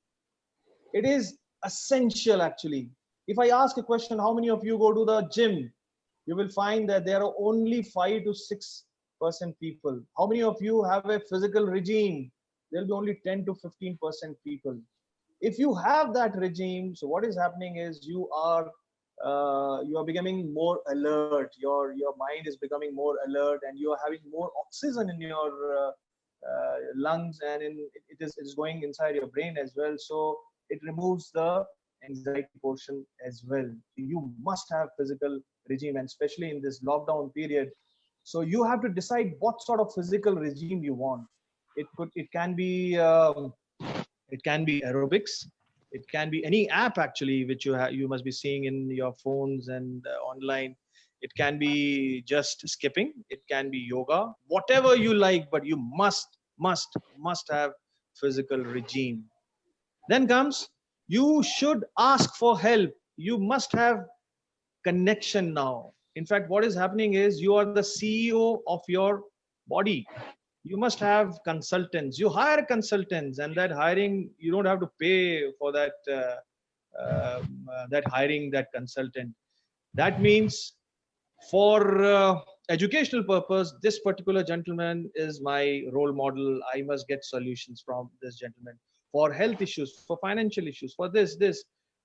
It is essential actually. If I ask a question, how many of you go to the gym? You will find that there are only 5 to 6% people. How many of you have a physical regime? There'll be only 10 to 15% people. If you have that regime, so what is happening is you are becoming more alert. Your mind is becoming more alert, and you are having more oxygen in your lungs, and it is going inside your brain as well. So it removes the anxiety portion as well. You must have physical regime, and especially in this lockdown period. So you have to decide what sort of physical regime you want. It can be aerobics. It can be any app actually, which you must be seeing in your phones and online. It can be just skipping. It can be yoga, whatever you like, but you must have physical regime. Then comes, you should ask for help. You must have connection now. In fact, what is happening is you are the CEO of your body. You must have consultants. You hire consultants, and that hiring, you don't have to pay for that hiring that consultant. That means for educational purpose, this particular gentleman is my role model. I must get solutions from this gentleman for health issues, for financial issues, for this.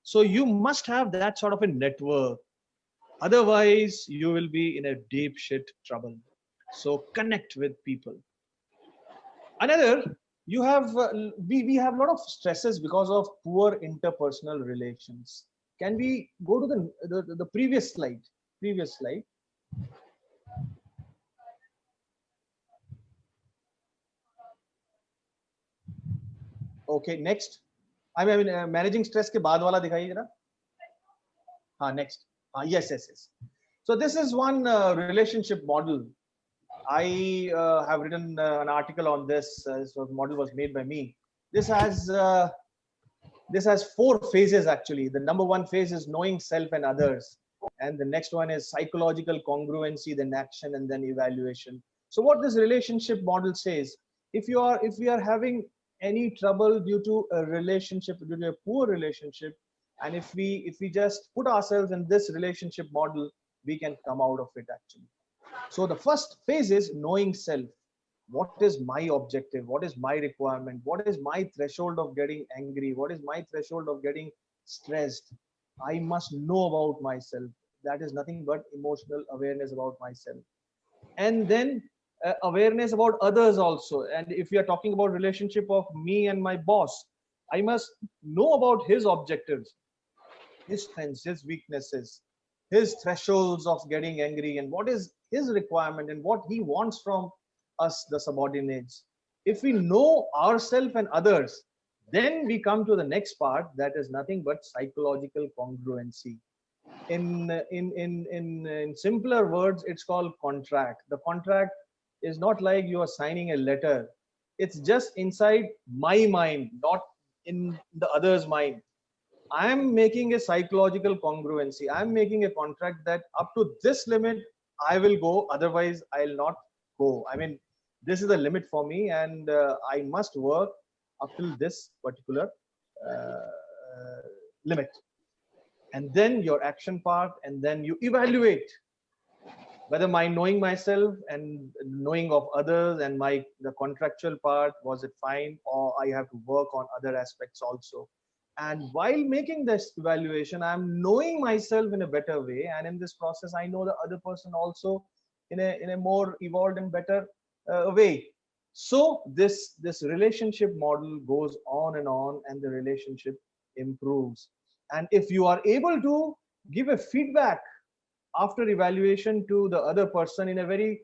So you must have that sort of a network. Otherwise, you will be in a deep shit trouble. So connect with people. Another, you have we have a lot of stresses because of poor interpersonal relations. Can we go to the previous slide? Previous slide. Okay, next. I mean, managing stress के बाद वाला दिखाइए जरा. हाँ, next. Yes. So this is one relationship model. I have written an article on this. This model was made by me. This has 4 phases actually. The number 1 phase is knowing self and others, and the next one is psychological congruency, then action, and then evaluation. So what this relationship model says, if we are having any trouble due to a relationship, due to a poor relationship, and if we just put ourselves in this relationship model, we can come out of it actually. So the first phase is knowing self. What is my objective? What is my requirement? What is my threshold of getting angry? What is my threshold of getting stressed? I must know about myself. That is nothing but emotional awareness about myself. And then awareness about others also. And if we are talking about relationship of me and my boss, I must know about his objectives, his strengths, his weaknesses, his thresholds of getting angry, and what is his requirement and what he wants from us, the subordinates. If we know ourselves and others, then we come to the next part, that is nothing but psychological congruency. In simpler words, it's called contract. The contract is not like you are signing a letter. It's just inside my mind, not in the other's mind. I'm making a psychological congruency. I'm making a contract that up to this limit I will go, otherwise I'll not go. I mean, this is the limit for me, and I must work up till this particular limit. And then your action part, and then you evaluate. whether my knowing myself and knowing of others and the contractual part, was it fine, or I have to work on other aspects also. And while making this evaluation, I'm knowing myself in a better way, and in this process I know the other person also in a more evolved and better way. So this relationship model goes on, and the relationship improves. And if you are able to give a feedback after evaluation to the other person in a very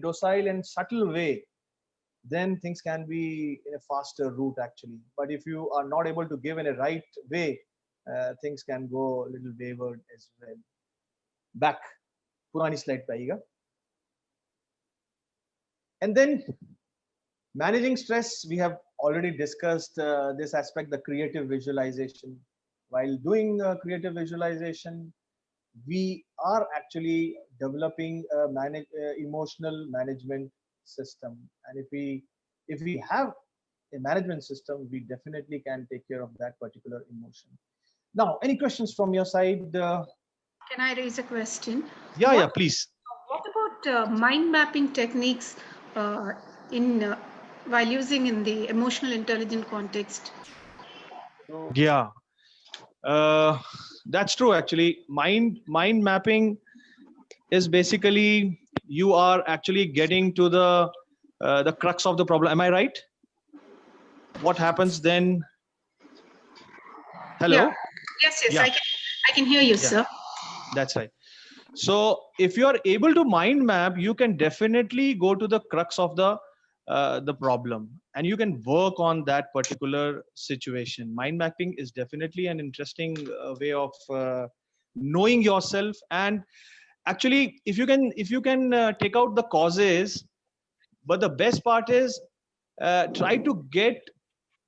docile and subtle way, then things can be in a faster route actually. But if you are not able to give in a right way, things can go a little wayward as well. Back, purani slide pe aayega. And then managing stress, we have already discussed this aspect, the creative visualization. While doing creative visualization, we are actually developing a emotional management system. And if we have a management system, we definitely can take care of that particular emotion. Now, any questions from your side? Can I raise a question? Yeah, please. What about mind mapping techniques while using in the emotional intelligence context? Yeah, that's true. Actually, mind mapping is basically you are actually getting to the crux of the problem. Am I right? What happens then? Hello. Yeah. Yes, Yeah. I can hear you, sir. That's right. So if you are able to mind map, you can definitely go to the crux of the problem, and you can work on that particular situation. Mind mapping is definitely an interesting way of knowing yourself. And actually, if you can take out the causes, but the best part is try to get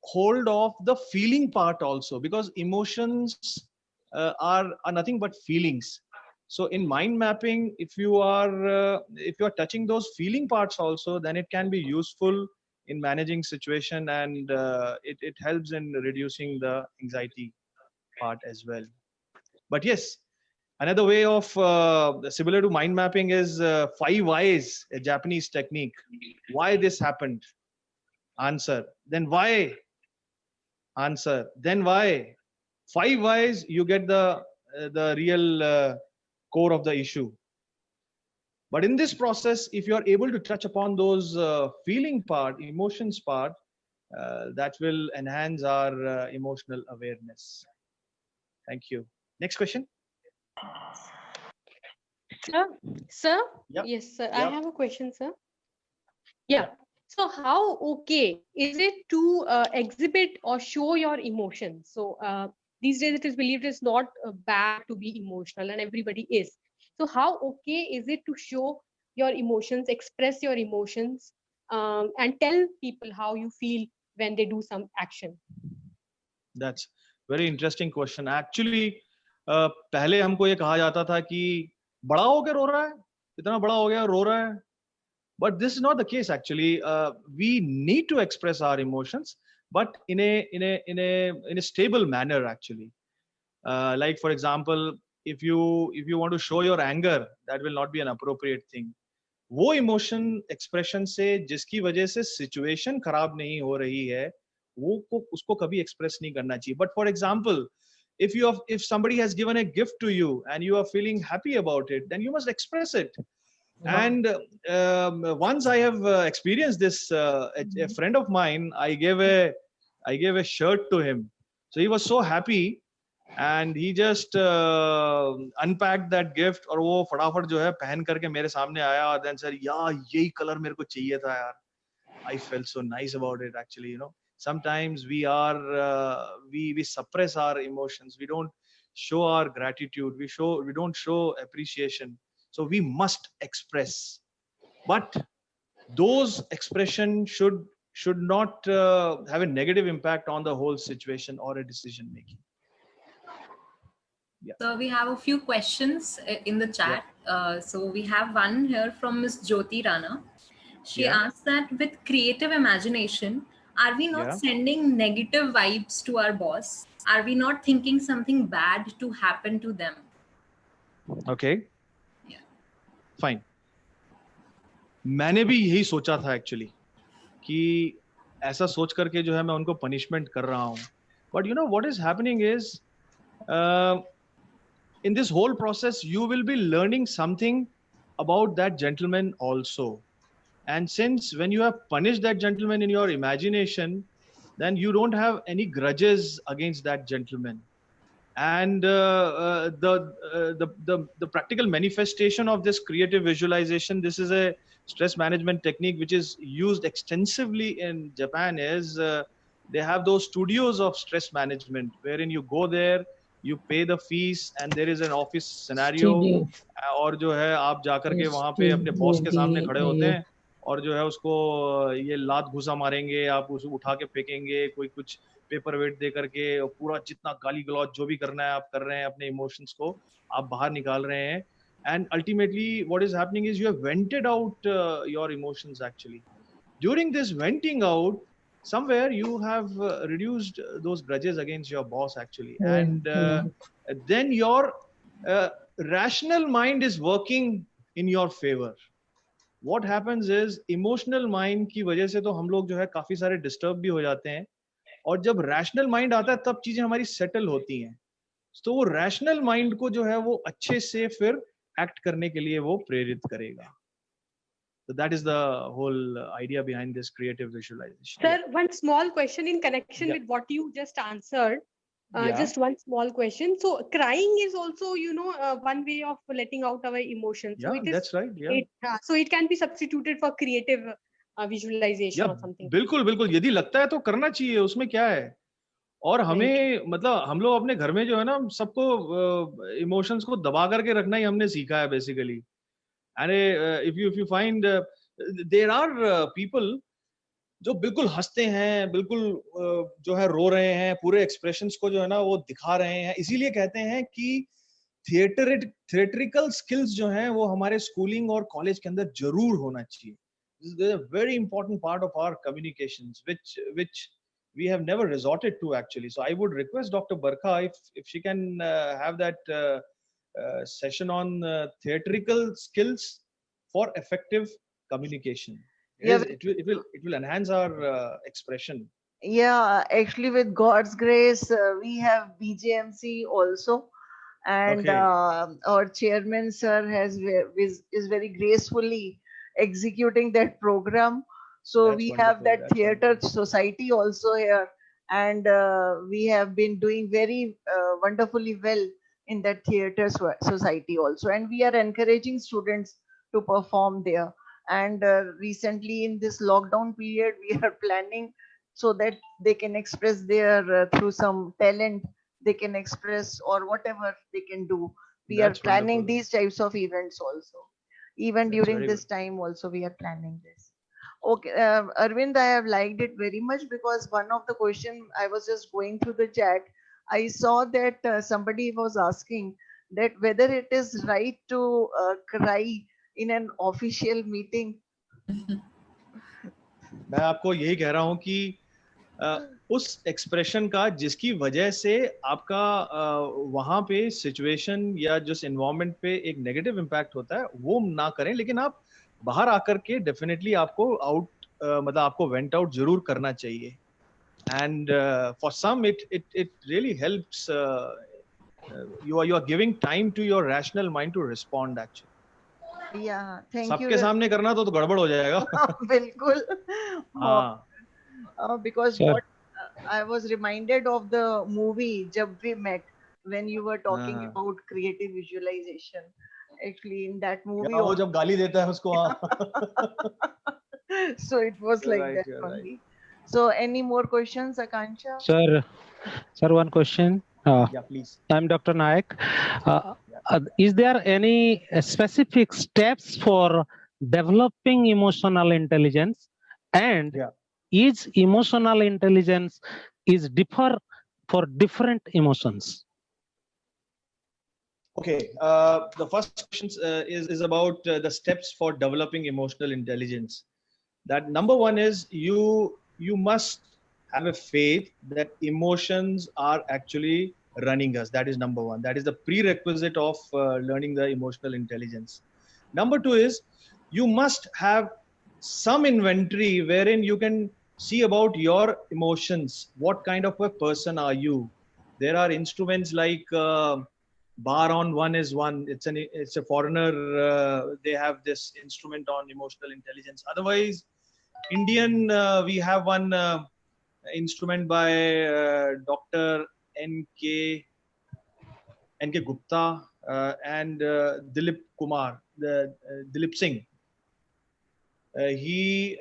hold of the feeling part also, because emotions are nothing but feelings. So in mind mapping, if you are touching those feeling parts also, then it can be useful in managing situation, and it helps in reducing the anxiety part as well. But yes, another way of similar to mind mapping is 5 whys, a Japanese technique. Why this happened? Answer. Then why? Answer. Then why? 5 whys, you get the real core of the issue. But in this process, if you are able to touch upon those feeling part, emotions part, that will enhance our emotional awareness. Thank you. Next question. Sir? Yep. Yes, sir. Yep. I have a question, sir. Yeah. So how okay is it to exhibit or show your emotions? So these days it is believed it's not bad to be emotional, and everybody is. So how okay is it to show your emotions, express your emotions, and tell people how you feel when they do some action? That's very interesting question. Actually, पहले हमको ये कहा जाता था कि बड़ा हो के रो रहा है, इतना बड़ा हो गया रो रहा है. But this is not the case actually. We need to express our emotions, but in a stable manner actually. Like for example, if you want to show your anger, that will not be an appropriate thing. वो emotion expression से जिसकी वजह से situation खराब नहीं हो रही है, वो उसको कभी एक्सप्रेस नहीं करना चाहिए. But for example, if somebody has given a gift to you and you are feeling happy about it, then you must express it. And once I have experienced this, a friend of mine, I gave a shirt to him. So he was so happy, and he just unpacked that gift, और वो फटाफट जो है पहन करके मेरे सामने आया, और then said, यार यही कलर मेरे को चाहिए था यार. I felt so nice about it actually. You know, sometimes we suppress our emotions. We don't show our gratitude. We don't show appreciation. So we must express, but those expression should not have a negative impact on the whole situation or a decision making. Yeah. So we have a few questions in the chat. Yeah. So we have one here from Ms. Jyoti Rana. She Yeah. asks that with creative imagination, are we not Yeah. sending negative vibes to our boss? Are we not thinking something bad to happen to them? Okay. Yeah. Fine. मैंने भी यही सोचा था actually कि ऐसा सोच करके जो है मैं उनको पनिशमेंट कर रहा हूँ. But you know what is happening is in this whole process you will be learning something about that gentleman also. And since when you have punished that gentleman in your imagination, then you don't have any grudges against that gentleman. And the practical manifestation of this creative visualization, this is a stress management technique which is used extensively in Japan, is they have those studios of stress management wherein you go there, you pay the fees, and there is an office scenario. और जो है आप जाकर के वहां पे अपने boss के सामने खड़े होते हैं और जो है उसको ये लात घुसा मारेंगे, आप उसको उठा के फेंकेंगे, कोई कुछ पेपर वेट दे करके, पूरा जितना गाली गलौज जो भी करना है आप कर रहे हैं, अपने इमोशंस को आप बाहर निकाल रहे हैं. And ultimately what is happening is you have vented out your emotions actually. During this venting out, somewhere you have reduced those grudges against your boss actually. And then your rational mind is working in your favor. What happens is emotional mind की वजह से तो हम लोग जो है काफी सारे डिस्टर्ब भी हो जाते हैं, और जब रैशनल माइंड आता है तब चीजें हमारी सेटल होती हैं. तो वो रैशनल माइंड को जो है वो अच्छे से फिर एक्ट करने के लिए वो प्रेरित करेगा. So that is the whole idea behind this creative visualization. Sir, one small question in connection with what you just answered. Just one small question. So crying is also, one way of letting out our emotions. Yeah, so that's right. Yeah. So it can be substituted for creative visualization or something. बिल्कुल बिल्कुल, यदि लगता है तो करना चाहिए, उसमें क्या है. और हमें मतलब हम लोग अपने घर में जो है ना सबको इमोशंस को दबा करके रखना ही हमने सीखा है बेसिकली. अरे if you find there are people जो बिल्कुल हंसते हैं, बिल्कुल जो है रो रहे हैं, पूरे एक्सप्रेशंस को जो है ना वो दिखा रहे हैं. इसीलिए कहते हैं कि थिएट्रिकल स्किल्स जो हैं वो हमारे स्कूलिंग और कॉलेज के अंदर जरूर होना चाहिए. This is a very important part of our communications, which we have never resorted to actually. So I would request Dr. Barkha if she can have that session on theatrical skills for effective communication. It will enhance our expression. Yeah, actually with God's grace, we have BJMC also, and our chairman sir is very gracefully executing that program. So we have that theater society also here, and we have been doing very wonderfully well in that theater society also, and we are encouraging students to perform there. And recently in this lockdown period we are planning so that they can express their through some talent, they can express or whatever they can do. We are planning wonderful. these types of events also. Even during this time also we are planning this. Okay, Arvind, I have liked it very much because one of the question I was just going through the chat, I saw that somebody was asking that whether it is right to cry in an official meeting. मैं आपको यही कह रहा हूं कि उस expression का जिसकी वजह से आपका वहां पे सिचुएशन या जिस एनवायरनमेंट पे एक नेगेटिव इम्पैक्ट होता है वो ना करें, लेकिन आप बाहर आकर के डेफिनेटली आपको मतलब आपको वेंट आउट जरूर करना चाहिए. And for some it really helps. you are giving time to your rational mind to respond actually. Yeah, thank you. सबके सामने करना तो गड़बड़ हो जाएगा. बिल्कुल. Because Sure. what I was reminded of the movie Jab We Met when you were talking about creative visualization. Actually, in that movie, वो जब गाली देता है उसको. So it was like that only. Right. So any more questions, Akansha? Sir, one question. Yeah, please. I'm Dr. Nayak. Is there any specific steps for developing emotional intelligence, and is emotional intelligence is differ for different emotions? Okay, the first question is about the steps for developing emotional intelligence. That number one is you must have a faith that emotions are actually running us. That is number one. That is the prerequisite of learning the emotional intelligence. Number two is you must have some inventory wherein you can see about your emotions. What kind of a person are you? There are instruments like bar on one is one. It's a foreigner. They have this instrument on emotional intelligence. Otherwise, Indian, we have one instrument by Dr. N.K. Gupta and Dilip Kumar, Dilip Singh. They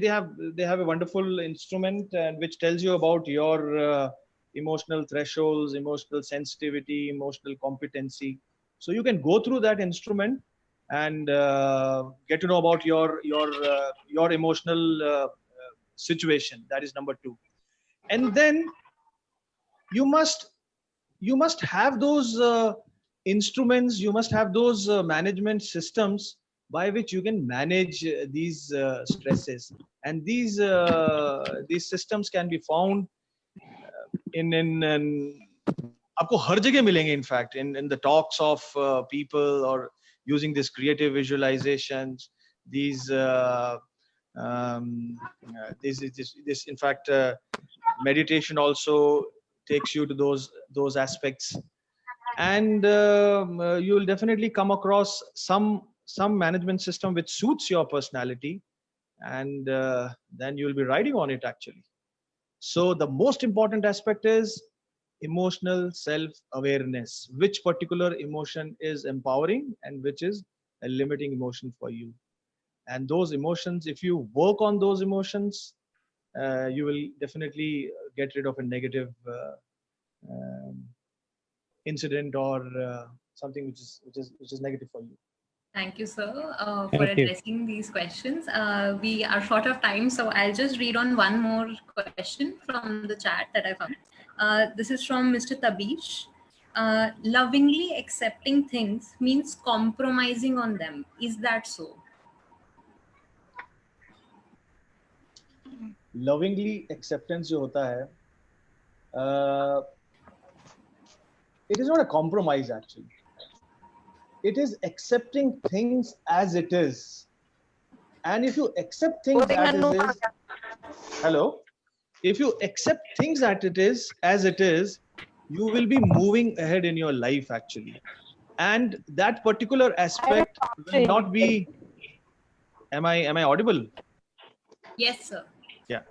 have a wonderful instrument and which tells you about your emotional thresholds, emotional sensitivity, emotional competency. So you can go through that instrument and get to know about your emotional situation. That is number two. And then you must have those instruments. You must have those management systems by which you can manage these stresses. And these systems can be found in आपको हर जगह मिलेंगे, in fact, in the talks of people, or using this creative visualizations, these in fact meditation also takes you to those aspects. And you will definitely come across some management system which suits your personality, and then you will be riding on it actually. So the most important aspect is emotional self-awareness. Which particular emotion is empowering and which is a limiting emotion for you. And those emotions, if you work on those emotions, you will definitely get rid of a negative incident or something which is negative for you. Thank you, sir, for Thank you. addressing these questions. We are short of time, so I'll just read on one more question from the chat that I found. This is from Mr. Tabish. Lovingly accepting things means compromising on them. Is that so? Lovingly acceptance जो होता है, it is not a compromise actually. It is accepting things as it is. And if you accept things as it is, if you accept things as it is, you will be moving ahead in your life actually. And that particular aspect will not be, am I audible? Yes, sir. Yeah.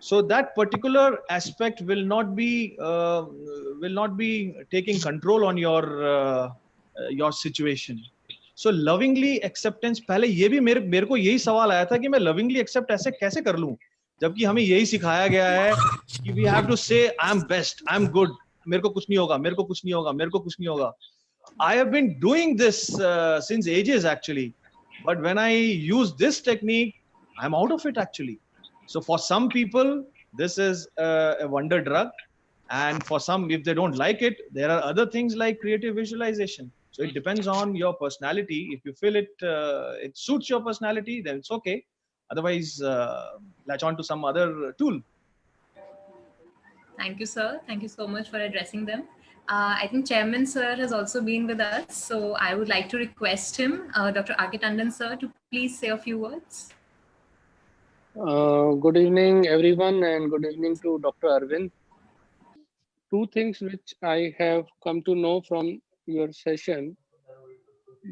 So that particular aspect will not be taking control on your situation. So lovingly acceptance, पहले ये भी मेरे को यही सवाल आया था कि मैं lovingly accept ऐसे कैसे कर लूं, जबकि हमें यही सिखाया गया है कि we have to say I am best, I am good, मेरे को कुछ नहीं होगा, मेरे को कुछ नहीं होगा, मेरे को कुछ नहीं होगा. I have been doing this since ages actually, but when I use this technique, I'm out of it actually. So for some people, this is a wonder drug. And for some, if they don't like it, there are other things like creative visualization. So it depends on your personality. If you feel it suits your personality, then it's okay. Otherwise, latch on to some other tool. Thank you, sir. Thank you so much for addressing them. I think Chairman Sir has also been with us, so I would like to request him, Dr. R.K. Tandon Sir, to please say a few words. Good evening, everyone, and good evening to Dr. Arvind. Two things which I have come to know from your session,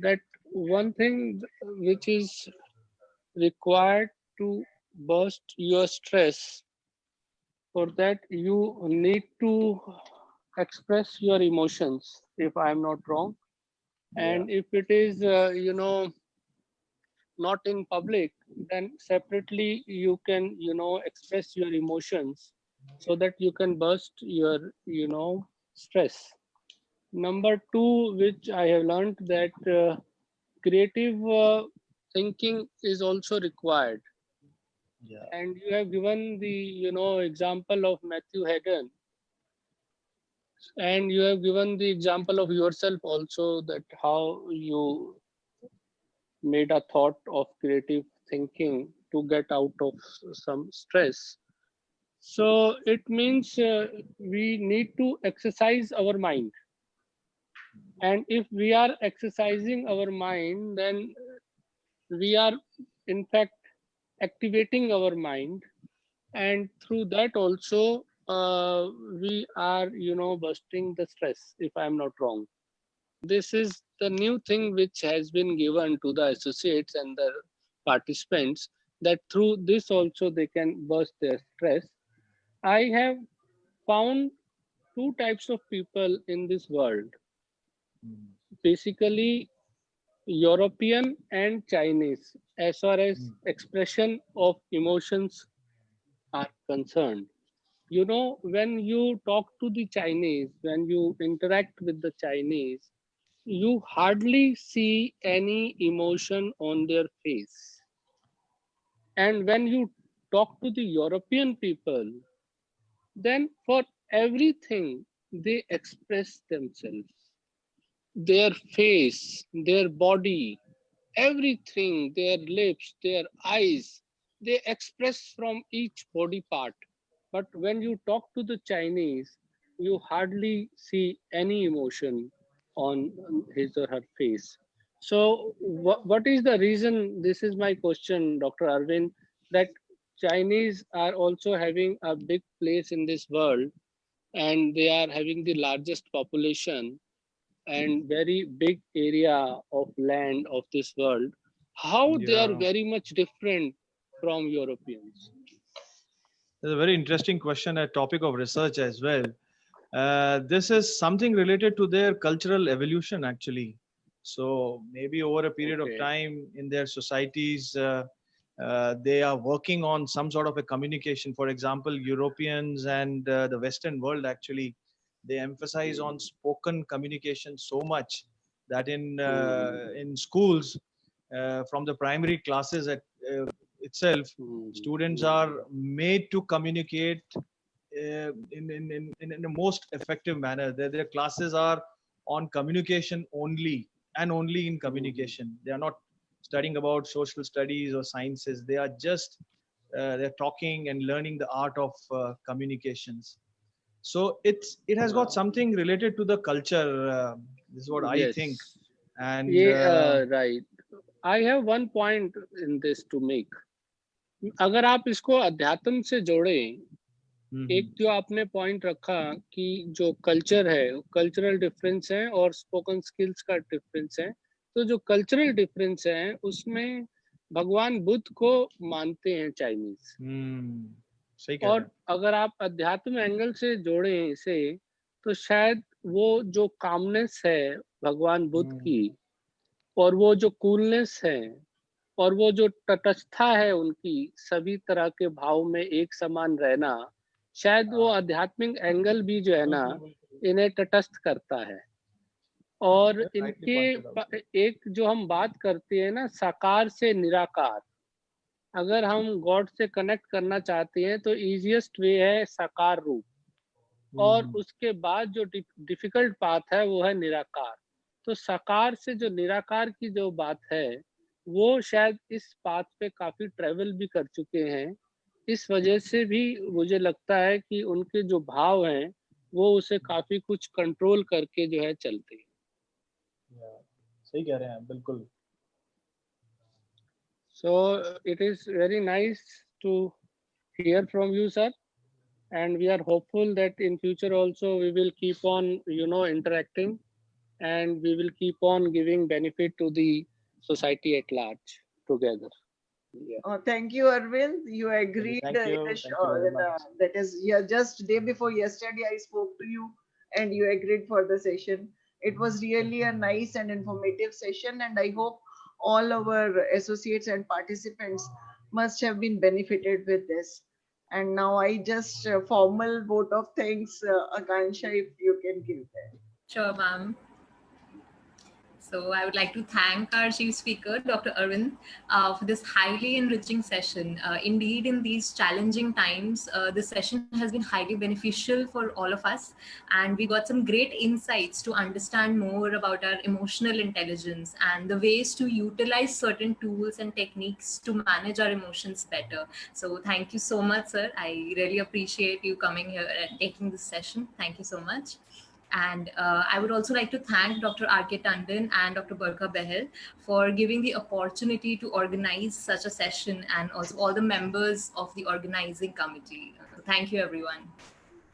that one thing which is required to burst your stress, for that you need to express your emotions, if I'm not wrong. And if it is, not in public, then separately you can, express your emotions so that you can burst your, stress. Number two, which I have learned, that creative thinking is also required. Yeah. And you have given the, example of Matthew Hagen. And you have given the example of yourself also, that how you made a thought of creative thinking to get out of some stress. So it means we need to exercise our mind. And if we are exercising our mind, then we are in fact activating our mind, and through that also we are, busting the stress, if I'm not wrong. This is the new thing which has been given to the associates and the participants, that through this also they can burst their stress. I have found two types of people in this world, basically European and Chinese, as far as expression of emotions are concerned. When you talk to the Chinese, when you interact with the Chinese, you hardly see any emotion on their face. And when you talk to the European people, then for everything they express themselves. Their face, their body, everything, their lips, their eyes, they express from each body part. But when you talk to the Chinese, you hardly see any emotion on his or her face. So, what is the reason? This is my question, Dr. Arvind, that Chinese are also having a big place in this world, and they are having the largest population and very big area of land of this world. How they are very much different from Europeans? That's a very interesting question, a topic of research as well. This is something related to their cultural evolution, actually. So maybe over a period of time in their societies, they are working on some sort of a communication. For example, Europeans and the Western world, actually, they emphasize on spoken communication so much that in schools, from the primary classes itself, students are made to communicate in the most effective manner. Their classes are on communication only, and only in communication. They are not studying about social studies or sciences. They are just they're talking and learning the art of communications. So it has got something related to the culture. This is what I think. And right. I have one point in this to make. अगर आप इसको अध्यात्म से जोड़ें, एक जो आपने point रखा कि जो कल्चर है, कल्चरल डिफरेंस है और स्पोकन स्किल्स का डिफरेंस है, तो जो कल्चरल डिफरेंस है उसमें भगवान बुद्ध को मानते हैं चाइनीज। सही और अगर आप अध्यात्म एंगल से जोड़ें इसे, तो शायद वो जो कामनेस है भगवान बुद्ध की, और वो जो कूलनेस है, और वो जो तटस्थता है उनकी, सभी तरह के भाव में एक समान रहना, शायद वो आध्यात्मिक एंगल भी जो है ना इन्हें तटस्थ करता है। और इनके एक जो हम बात करते हैं ना, साकार से निराकार, अगर हम गॉड से कनेक्ट करना चाहते हैं तो इजीएस्ट वे है साकार रूप, और उसके बाद जो डिफिकल्ट पाथ है वो है निराकार। तो साकार से जो निराकार की जो बात है, वो शायद इस पाथ पे काफी ट्रेवल भी कर चुके हैं। इस वजह से भी मुझे लगता है कि उनके जो भाव हैं वो उसे काफी कुछ कंट्रोल करके जो है चलते हैं। सही कह रहे हैं बिल्कुल। So it is very nice to hear from you, sir, and we are hopeful that in future also we will keep on interacting, and we will keep on giving benefit to the society at large together. Thank you, Arvind. You agreed. That is, just day before yesterday I spoke to you and you agreed for the session. It was really a nice and informative session, and I hope all our associates and participants must have been benefited with this. And now I just formal vote of thanks, Akansha, if you can give that. Sure, ma'am. So I would like to thank our chief speaker, Dr. Arvind, for this highly enriching session. Indeed, in these challenging times, this session has been highly beneficial for all of us. And we got some great insights to understand more about our emotional intelligence and the ways to utilize certain tools and techniques to manage our emotions better. So thank you so much, sir. I really appreciate you coming here and taking this session. Thank you so much. And I would also like to thank Dr. R.K. Tandon and Dr. Dwarka Behel for giving the opportunity to organize such a session, and also all the members of the organizing committee. Thank you, everyone.